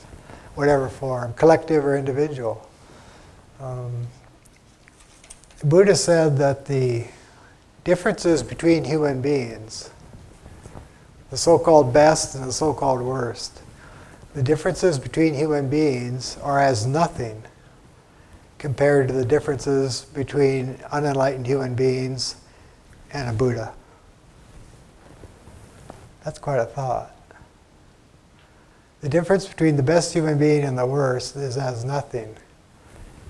whatever form, collective or individual. Buddha said that the differences between human beings, the so-called best and the so-called worst, the differences between human beings are as nothing compared to the differences between unenlightened human beings and a Buddha. That's quite a thought. The difference between the best human being and the worst is as nothing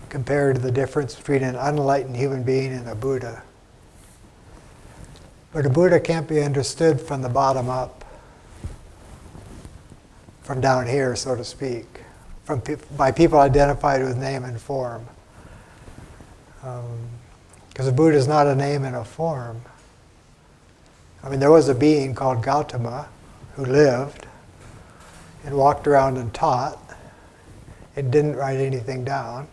compared to the difference between an unenlightened human being and a Buddha. But a Buddha can't be understood from the bottom up, from down here, so to speak, by people identified with name and form. Because a Buddha is not a name and a form. I mean, there was a being called Gautama who lived and walked around and taught and didn't write anything down,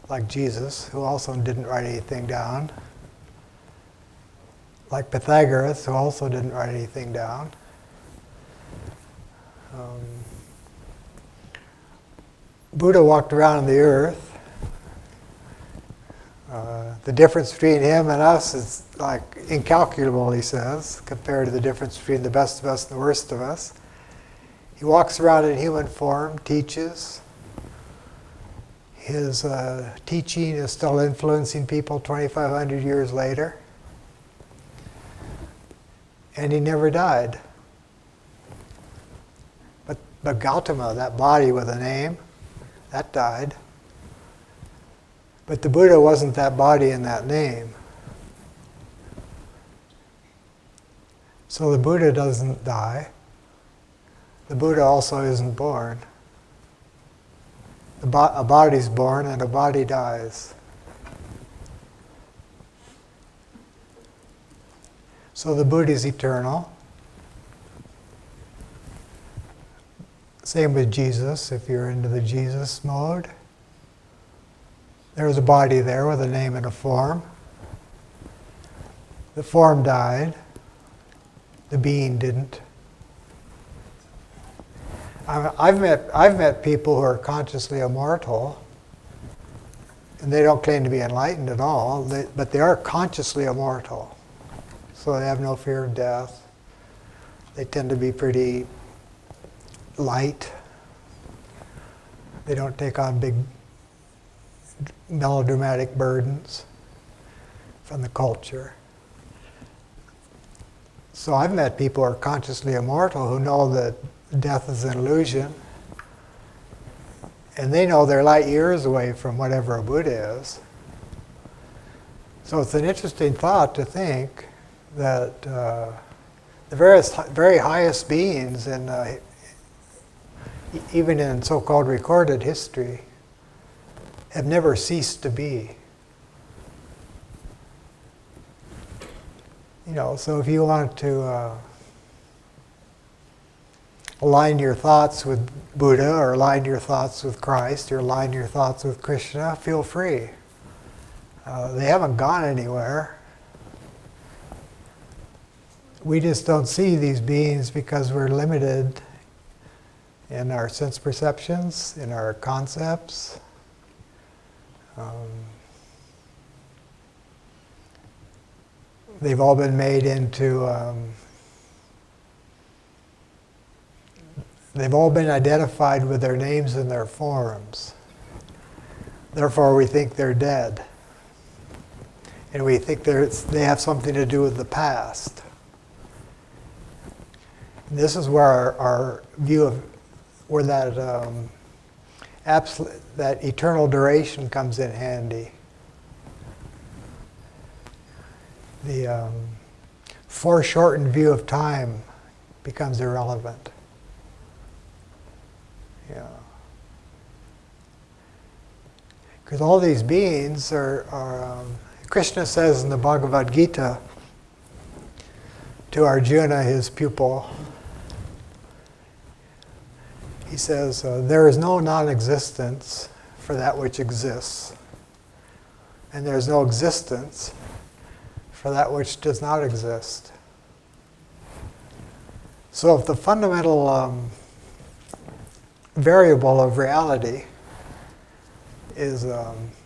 like Jesus, who also didn't write anything down, like Pythagoras, who also didn't write anything down. Buddha walked around the earth. The difference between him and us is like incalculable, he says, compared to the difference between the best of us and the worst of us. He walks around in human form, teaches. His teaching is still influencing people 2,500 years later. And he never died. But Gautama, that body with a name, that died. But the Buddha wasn't that body and that name. So the Buddha doesn't die. The Buddha also isn't born. A body's born and a body dies. So the Buddha is eternal. Same with Jesus, if you're into the Jesus mode. There's a body there with a name and a form. The form died. The being didn't. I've met people who are consciously immortal, and they don't claim to be enlightened at all, but they are consciously immortal. So they have no fear of death. They tend to be pretty light. They don't take on big melodramatic burdens from the culture. So I've met people who are consciously immortal who know that death is an illusion, and they know they're light years away from whatever a Buddha is. So it's an interesting thought to think that the very highest beings, even in so-called recorded history, have never ceased to be. So if you want to align your thoughts with Buddha, or align your thoughts with Christ, or align your thoughts with Krishna, feel free. They haven't gone anywhere. We just don't see these beings because we're limited in our sense perceptions, in our concepts. They've all been made into, they've all been identified with their names and their forms. Therefore, we think they're dead. And we think they have something to do with the past. And this is where our view of, where that that eternal duration comes in handy. The foreshortened view of time becomes irrelevant. Because all these beings are Krishna says in the Bhagavad Gita to Arjuna, his pupil, he says, there is no non-existence for that which exists, and there is no existence for that which does not exist. So if the fundamental variable of reality is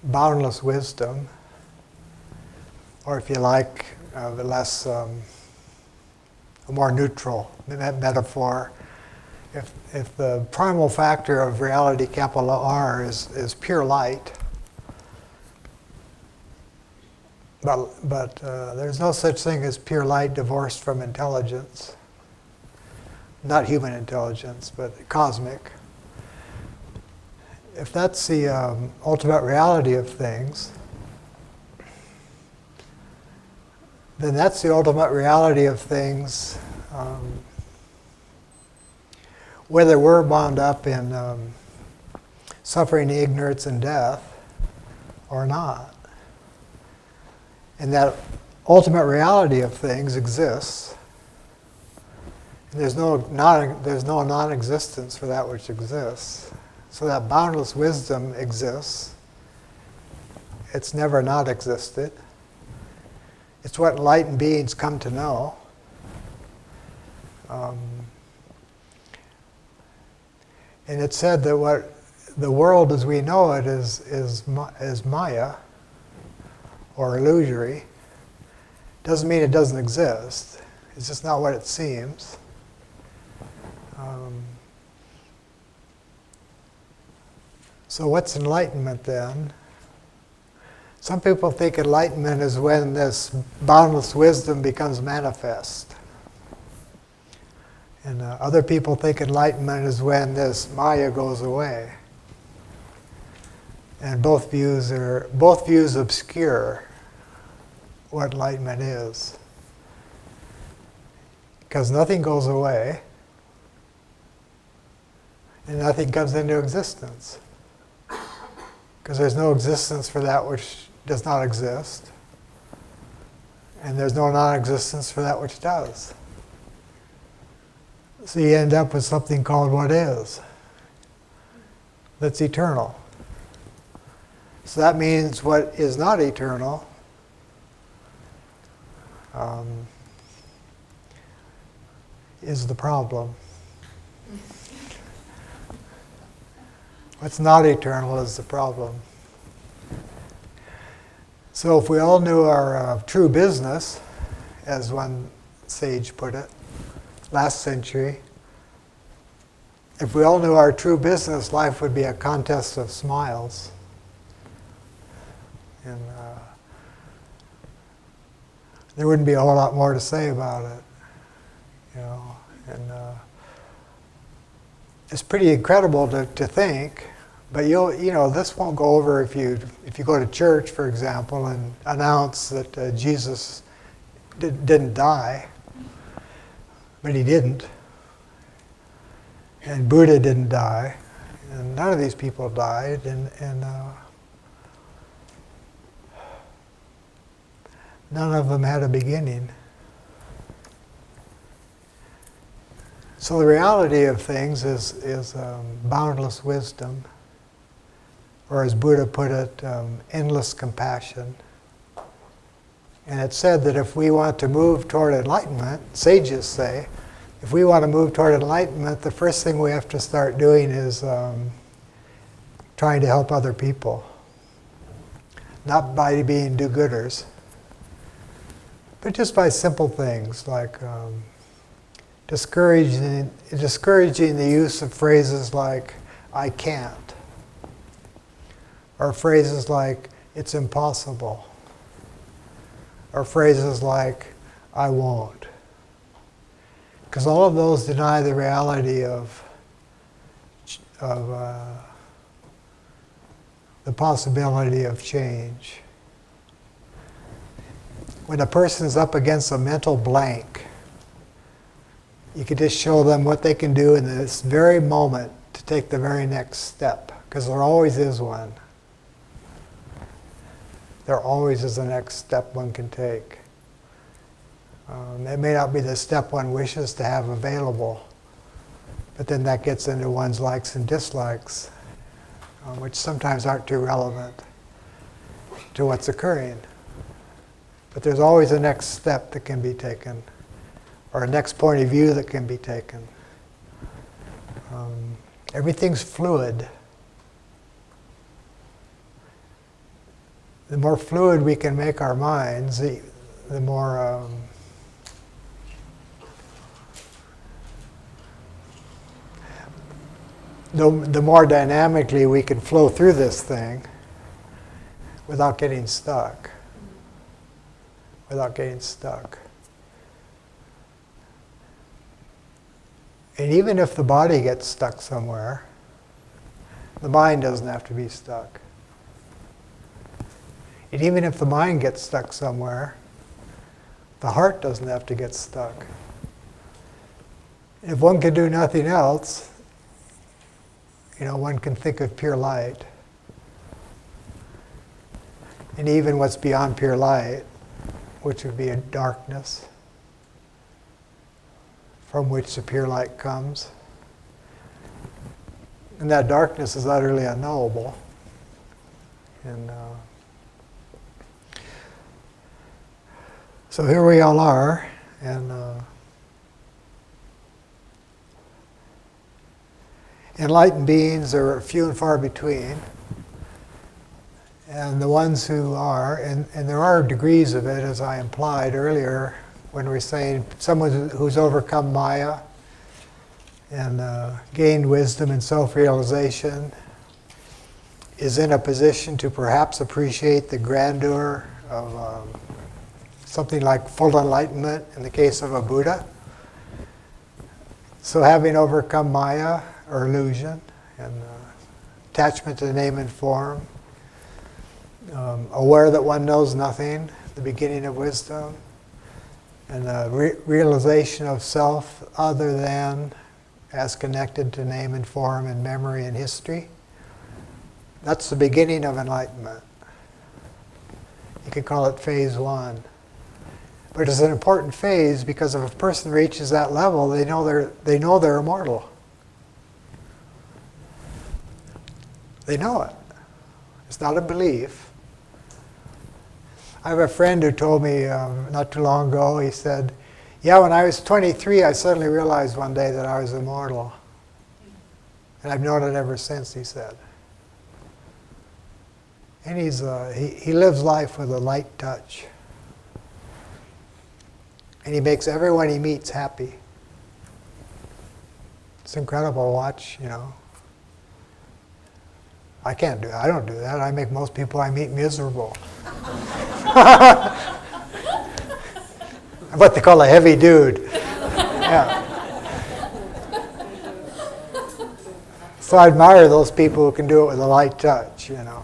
boundless wisdom, or if you like, a more neutral metaphor, if the primal factor of reality, capital R, is pure light, but there's no such thing as pure light divorced from intelligence. Not human intelligence, but cosmic. If that's the ultimate reality of things, then that's the ultimate reality of things, whether we're bound up in suffering, ignorance, and death or not. And that ultimate reality of things exists. And there's no non-existence for that which exists. So that boundless wisdom exists. It's never not existed. It's what enlightened beings come to know. And it's said that what the world as we know it is Maya, or illusory. Doesn't mean it doesn't exist. It's just not what it seems. So what's enlightenment then? Some people think enlightenment is when this boundless wisdom becomes manifest. And other people think enlightenment is when this Maya goes away. And both views obscure what enlightenment is. Because nothing goes away, and nothing comes into existence. Because there's no existence for that which does not exist, and there's no non-existence for that which does. So you end up with something called what is, that's eternal. So that means what is not eternal is the problem. What's not eternal is the problem. So if we all knew our true business, as one sage put it, last century, if we all knew our true business, life would be a contest of smiles. And there wouldn't be a whole lot more to say about it. And it's pretty incredible to think, but this won't go over if you go to church, for example, and announce that Jesus didn't die, but he didn't, and Buddha didn't die, and none of these people died, and none of them had a beginning. So the reality of things is boundless wisdom, or as Buddha put it, endless compassion. And it's said that if we want to move toward enlightenment, sages say, if we want to move toward enlightenment, the first thing we have to start doing is trying to help other people. Not by being do-gooders, but just by simple things like discouraging the use of phrases like, I can't, or phrases like, it's impossible, or phrases like, I won't. Because all of those deny the reality of the possibility of change. When a person is up against a mental blank, you can just show them what they can do in this very moment to take the very next step, because there always is one. There always is a next step one can take. It may not be the step one wishes to have available, but then that gets into one's likes and dislikes, which sometimes aren't too relevant to what's occurring. But there's always a next step that can be taken, or a next point of view that can be taken. Everything's fluid. The more fluid we can make our minds, the more the more dynamically we can flow through this thing without getting stuck. Without getting stuck. And even if the body gets stuck somewhere, the mind doesn't have to be stuck. And even if the mind gets stuck somewhere, the heart doesn't have to get stuck. If one can do nothing else, one can think of pure light. And even what's beyond pure light, which would be a darkness from which the pure light comes. And that darkness is utterly unknowable. And so here we all are, and enlightened beings are few and far between. And the ones who are, and there are degrees of it, as I implied earlier, when we're saying someone who's overcome Maya and gained wisdom and self-realization is in a position to perhaps appreciate the grandeur of something like full enlightenment in the case of a Buddha. So having overcome Maya, or illusion, and attachment to name and form, aware that one knows nothing, the beginning of wisdom, and the realization of self other than as connected to name and form and memory and history. That's the beginning of enlightenment. You could call it phase one. But it's an important phase because if a person reaches that level, they know they're immortal. They know it. It's not a belief. I have a friend who told me not too long ago, he said, yeah, when I was 23, I suddenly realized one day that I was immortal. And I've known it ever since, he said. And he lives life with a light touch. And he makes everyone he meets happy. It's incredible to watch, you know. I can't do that. I don't do that. I make most people I meet miserable. I'm what they call a heavy dude. Yeah. So I admire those people who can do it with a light touch, you know.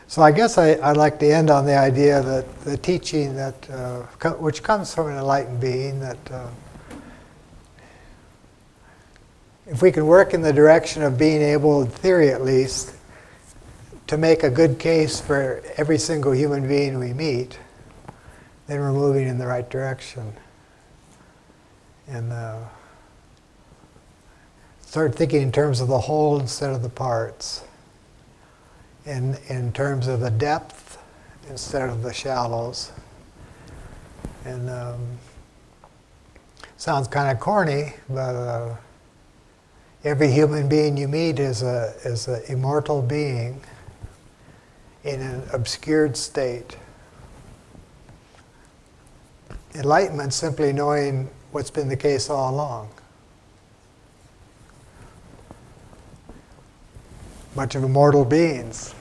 So I guess I'd like to end on the idea that the teaching that which comes from an enlightened being, that if we can work in the direction of being able, in theory at least, to make a good case for every single human being we meet, then we're moving in the right direction. And start thinking in terms of the whole instead of the parts. In terms of the depth instead of the shallows. And sounds kind of corny, but every human being you meet is an immortal being in an obscured state. Enlightenment simply knowing what's been the case all along. Bunch of immortal beings.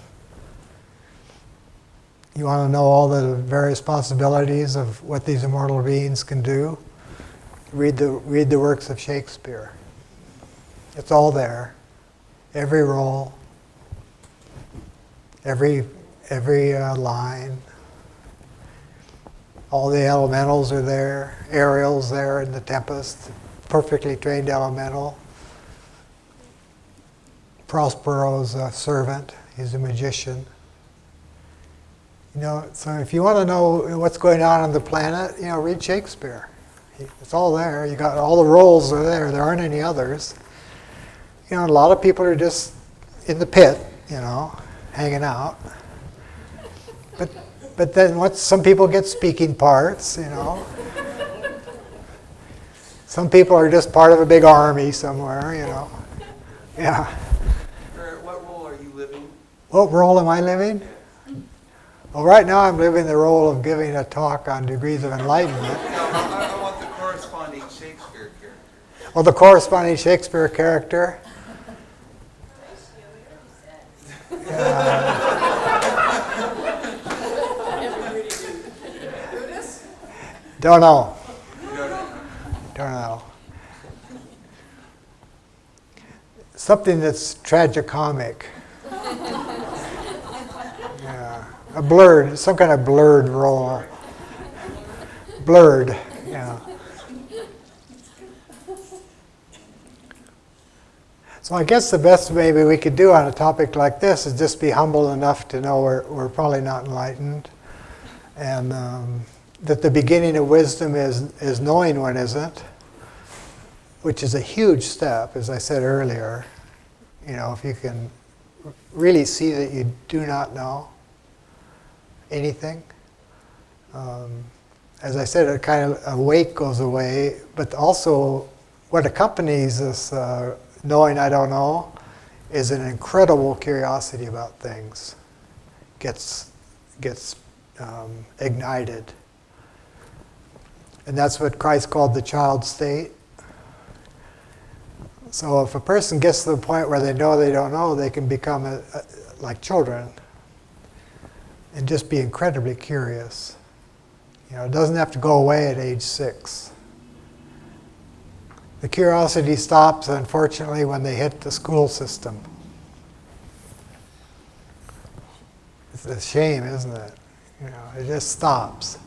You want to know all the various possibilities of what these immortal beings can do? Read the works of Shakespeare. It's all there. Every role, every line. All the elementals are there. Ariel's there in The Tempest, perfectly trained elemental. Prospero's a servant. He's a magician. You know, so if you want to know what's going on the planet, you know, read Shakespeare. It's all there. You got all the roles are there. There aren't any others. You know, a lot of people are just in the pit, you know, hanging out. But then some people get speaking parts, you know. Some people are just part of a big army somewhere, you know. Yeah. What role are you living? What role am I living? Well, right now I'm living the role of giving a talk on degrees of enlightenment. No, I want the corresponding Shakespeare character. Well, the corresponding Shakespeare character. Don't know. Don't know. Something that's tragicomic. Yeah. A blurred, some kind of blurred role. Blurred, yeah. So I guess the best maybe we could do on a topic like this is just be humble enough to know we're probably not enlightened. And that the beginning of wisdom is knowing one isn't, which is a huge step, as I said earlier. You know, if you can really see that you do not know anything. As I said, a kind of a weight goes away, but also what accompanies this knowing I don't know is an incredible curiosity about things. Gets ignited. And that's what Christ called the child state. So if a person gets to the point where they know they don't know, they can become like children and just be incredibly curious. You know, it doesn't have to go away at age 6. The curiosity stops, unfortunately, when they hit the school system. It's a shame, isn't it? You know, it just stops.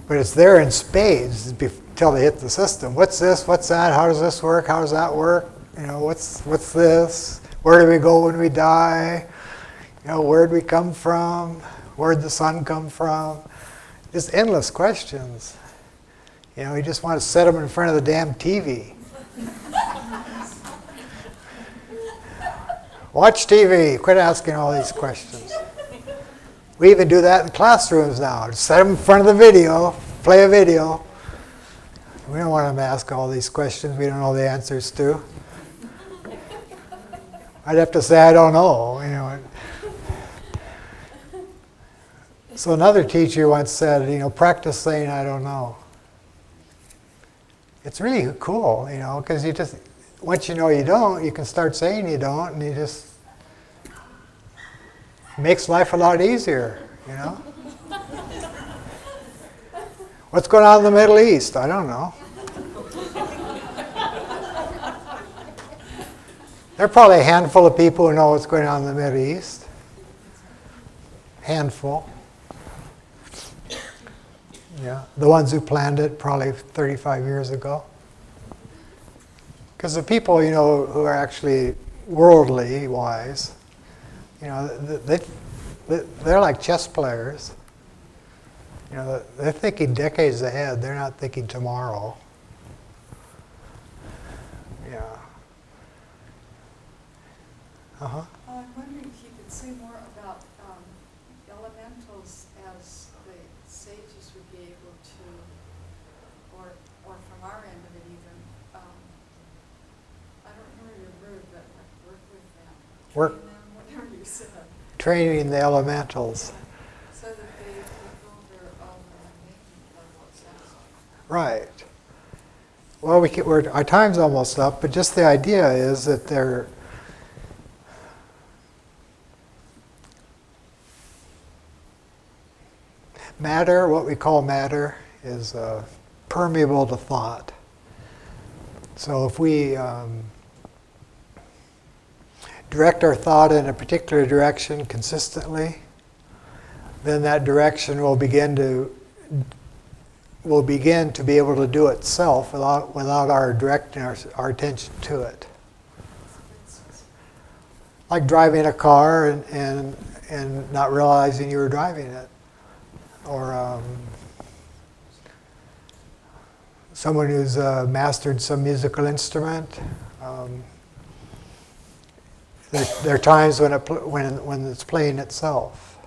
But it's there in spades until they hit the system. What's this? What's that? How does this work? How does that work? You know, what's this? Where do we go when we die? You know, where'd we come from? Where'd the sun come from? Just endless questions. You know, you just want to set them in front of the damn TV. Watch TV. Quit asking all these questions. We even do that in classrooms now. Just set them in front of the video, play a video. We don't want them to ask all these questions we don't know the answers to. I'd have to say, I don't know. So another teacher once said, practice saying, I don't know. It's really cool, because you just, once you know you don't, you can start saying you don't, and you just, makes life a lot easier, What's going on in the Middle East? I don't know. There are probably a handful of people who know what's going on in the Middle East. Handful. Yeah, the ones who planned it probably 35 years ago. Because the people, who are actually worldly wise, they're like chess players. They're thinking decades ahead. They're not thinking tomorrow. Yeah. Uh-huh. I'm wondering if you could say more about elementals as the sages would be able to, or from our end of it even, I don't remember your word, but like work with them, Work. train them, whatever you said, Training the elementals. so that they fulfill their own maintenance levels. Right. Well, our time's almost up, but just the idea is that they're matter, what we call matter, is permeable to thought. So if we direct our thought in a particular direction consistently, then that direction will begin to be able to do itself without our directing our attention to it. Like driving a car and not realizing you were driving it. Or someone who's mastered some musical instrument. There are times when it's playing itself,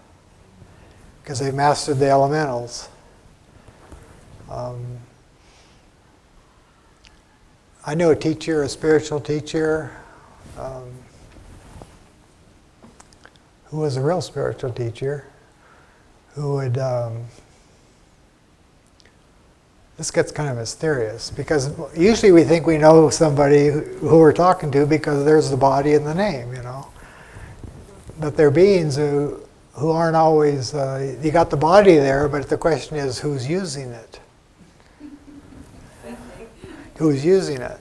because they've mastered the elementals. I knew a spiritual teacher, who was a real spiritual teacher, who would, this gets kind of mysterious, because usually we think we know somebody who we're talking to because there's the body and the name, But they're beings who aren't always, you got the body there, but the question is who's using it? Who's using it?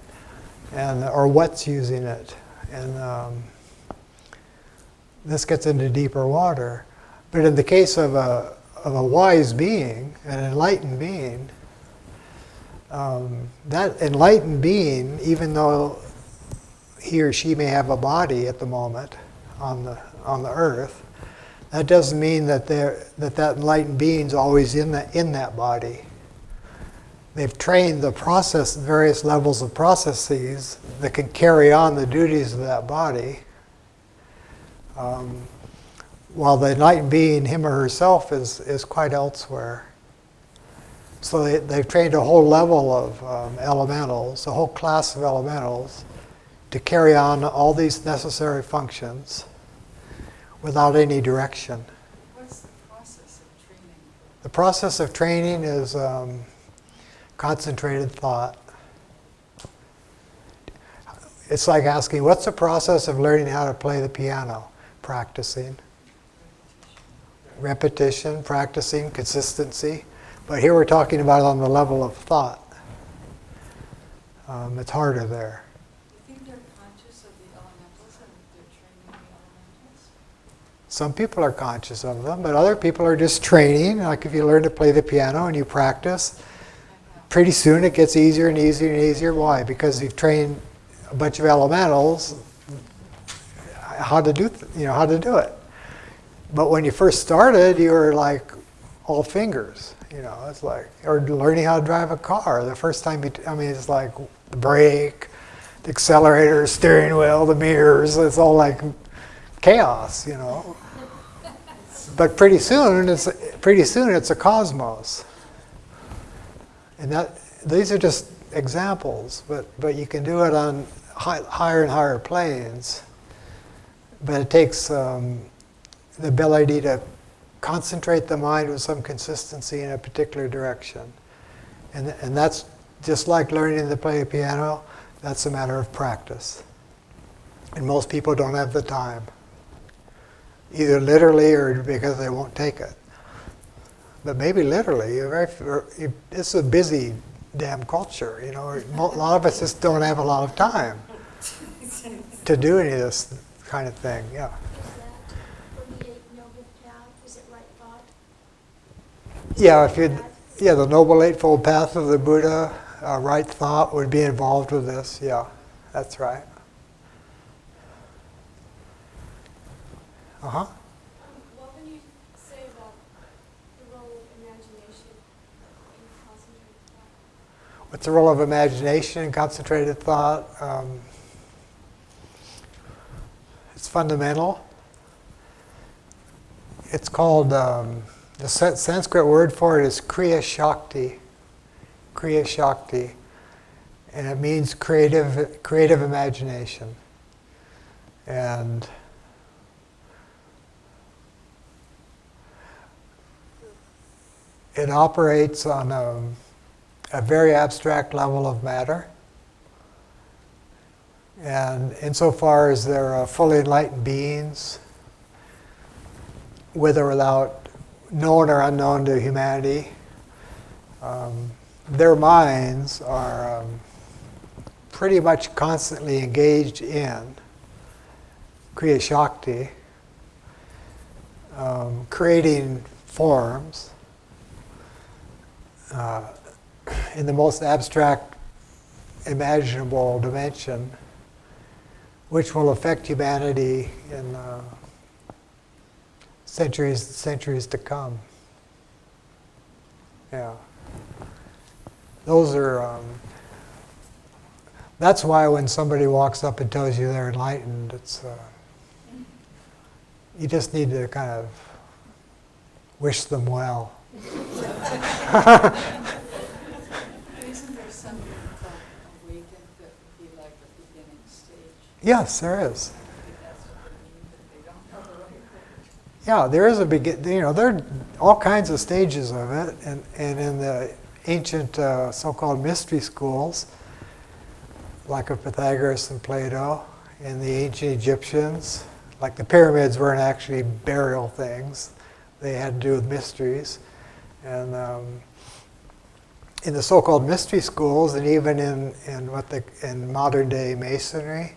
Or what's using it? And this gets into deeper water. But in the case of a wise being, an enlightened being, that enlightened being, even though he or she may have a body at the moment on the earth, that doesn't mean that that enlightened being's always in that body. They've trained the process, various levels of processes that can carry on the duties of that body. While the enlightened being, him or herself, is quite elsewhere. So they've trained a whole level of elementals, a whole class of elementals, to carry on all these necessary functions without any direction. What's the process of training? The process of training is concentrated thought. It's like asking, what's the process of learning how to play the piano? Practicing. Repetition, practicing, consistency. But here we're talking about it on the level of thought. It's harder there. Do you think they're conscious of the elementals and they're training the elementals? Some people are conscious of them, but other people are just training. Like if you learn to play the piano and you practice, pretty soon it gets easier and easier and easier. Why? Because you've trained a bunch of elementals how to do it. But when you first started, you were like all fingers. It's like, or learning how to drive a car. The first time, it's like the brake, the accelerator, steering wheel, the mirrors. It's all like chaos, you know. But pretty soon it's a cosmos. And these are just examples, but you can do it on higher and higher planes. But it takes the ability to concentrate the mind with some consistency in a particular direction. And that's just like learning to play a piano, that's a matter of practice. And most people don't have the time, either literally or because they won't take it. But maybe literally, it's a busy damn culture, you know. A lot of us just don't have a lot of time to do any of this kind of thing, yeah. Is that from the Eight Noble Path? Is it right thought? Yeah, the Noble Eightfold Path of the Buddha, right thought would be involved with this, yeah, that's right. Uh-huh. What can you say about the role of imagination in concentrated thought? What's the role of imagination in concentrated thought? It's fundamental. It's called, the Sanskrit word for it is Kriya Shakti. Kriya Shakti. And it means creative imagination. And it operates on a very abstract level of matter. And insofar as they're fully enlightened beings, with or without, known or unknown to humanity, their minds are pretty much constantly engaged in Kriya Shakti, creating forms in the most abstract imaginable dimension, which will affect humanity in centuries to come. Yeah. Those are, that's why when somebody walks up and tells you they're enlightened, it's, you just need to kind of wish them well. Isn't there something called awakened that would be like the beginning stage? Yes, there is. That's what they mean, that they don't know the right word. Yeah, there is there are all kinds of stages of it, and in the ancient so-called mystery schools, like of Pythagoras and Plato, and the ancient Egyptians, like the pyramids weren't actually burial things, they had to do with mysteries. And in the so-called mystery schools, and even in modern day masonry,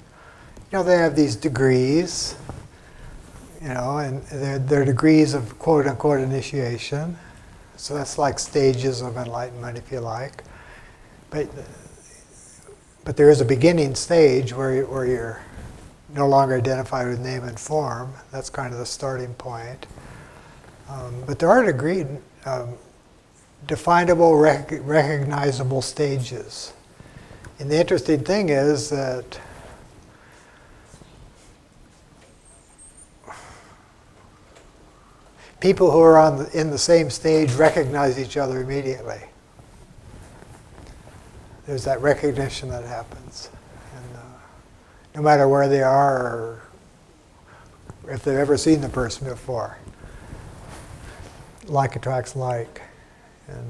they have these degrees, and they're degrees of quote unquote initiation. So that's like stages of enlightenment, if you like. But there is a beginning stage where you're no longer identified with name and form. That's kind of the starting point. But there are definable, recognizable stages. And the interesting thing is that people who are in the same stage recognize each other immediately. There's that recognition that happens. And no matter where they are or if they've ever seen the person before. Like attracts like. And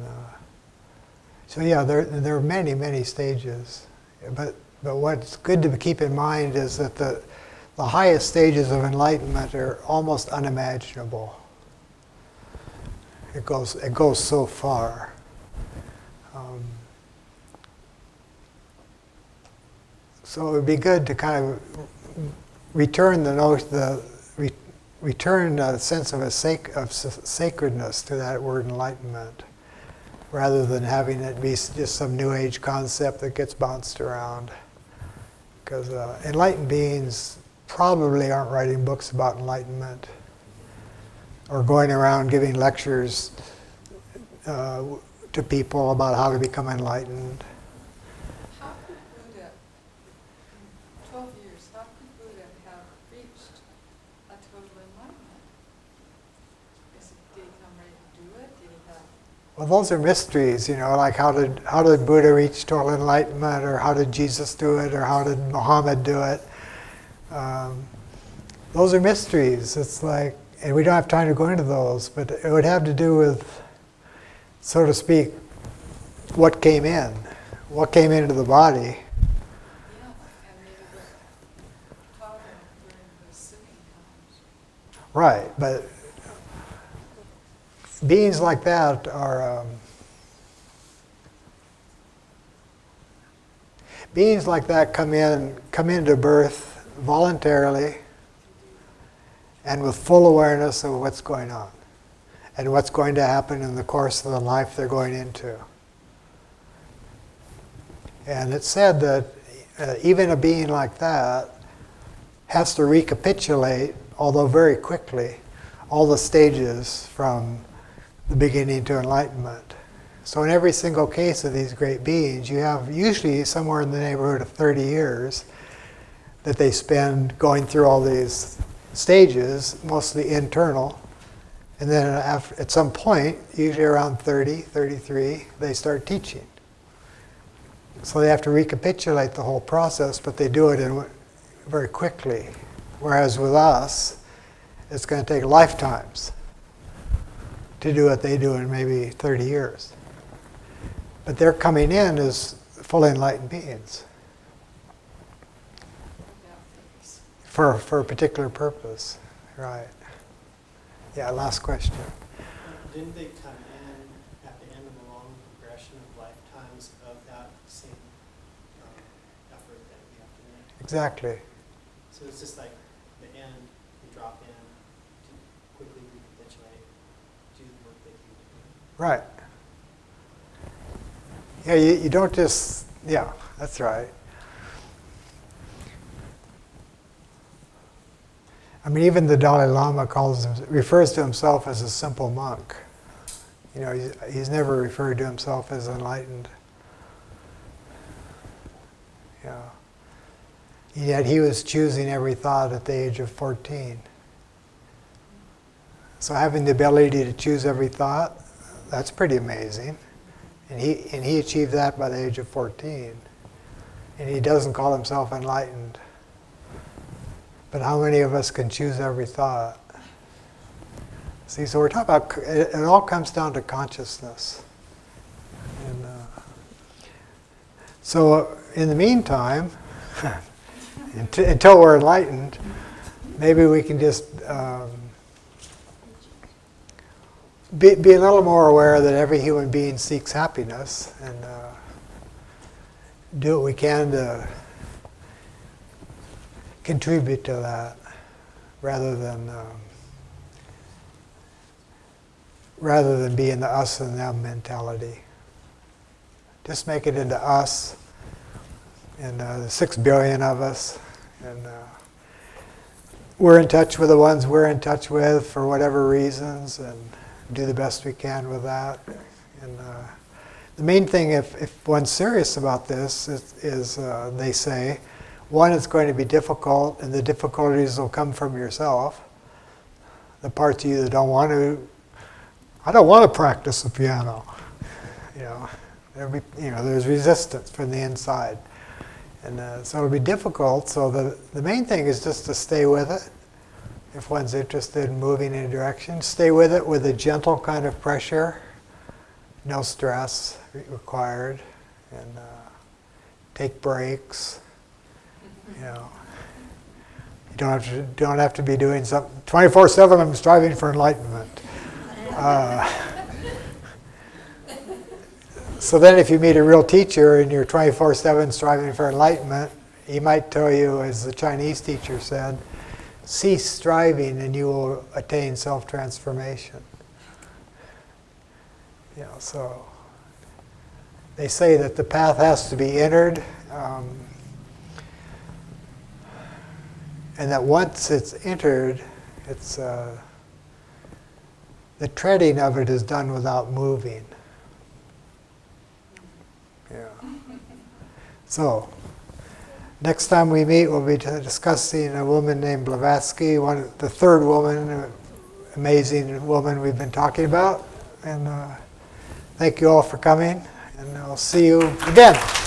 so yeah, there are many, many stages. But what's good to keep in mind is that the highest stages of enlightenment are almost unimaginable. It goes so far. So it would be good to kind of return return a sense of sacredness to that word enlightenment, rather than having it be just some new age concept that gets bounced around. Because enlightened beings probably aren't writing books about enlightenment or going around giving lectures to people about how to become enlightened. How could Buddha, in 12 years, how could Buddha have reached a Well, those are mysteries, like how did Buddha reach total enlightenment, or how did Jesus do it, or how did Muhammad do it? Those are mysteries. It's like, and we don't have time to go into those, but it would have to do with, so to speak, what came into the body. Yeah, and maybe the talking during the sitting times. Right, but beings like that are beings like that come into birth voluntarily and with full awareness of what's going on and what's going to happen in the course of the life they're going into. And it's said that even a being like that has to recapitulate, although very quickly, all the stages from the beginning to enlightenment. So in every single case of these great beings, you have usually somewhere in the neighborhood of 30 years that they spend going through all these stages, mostly internal. And then at some point, usually around 30, 33, they start teaching. So they have to recapitulate the whole process, but they do it very quickly. Whereas with us, it's going to take lifetimes to do what they do in maybe 30 years. But they're coming in as fully enlightened beings for a particular purpose. Right. Yeah, last question. Didn't they come in at the end of a long progression of lifetimes of that same effort that we have to make? Exactly. So it's just like the end, you drop in to quickly recapitulate, do the work that you do. Right. Yeah, you don't just, yeah, that's right. I mean, even the Dalai Lama refers to himself as a simple monk. He's never referred to himself as enlightened. Yeah. Yet he was choosing every thought at the age of 14. So having the ability to choose every thought, that's pretty amazing. And he achieved that by the age of 14. And he doesn't call himself enlightened. But how many of us can choose every thought? See, so we're talking about, it all comes down to consciousness. And so in the meantime, until we're enlightened, maybe we can just be a little more aware that every human being seeks happiness and do what we can to contribute to that rather than be in the us and them mentality. Just make it into us and the 6 billion of us, and we're in touch with the ones we're in touch with for whatever reasons, and do the best we can with that. And the main thing, if one's serious about this, is they say, one, it's going to be difficult, and the difficulties will come from yourself. The parts of you that don't want to, I don't want to practice the piano. There's resistance from the inside. And so it'll be difficult, so the main thing is just to stay with it. If one's interested in moving in a direction, stay with it with a gentle kind of pressure, no stress required, and take breaks. You don't have to be doing something 24/7. I'm striving for enlightenment. So then, if you meet a real teacher and you're 24/7 striving for enlightenment, he might tell you, as the Chinese teacher said, cease striving and you will attain self-transformation. So they say that the path has to be entered, and that once it's entered, it's the treading of it is done without moving. Yeah. So, next time we meet, we'll be discussing a woman named Blavatsky, the third woman, amazing woman we've been talking about. And Thank you all for coming, and I'll see you again.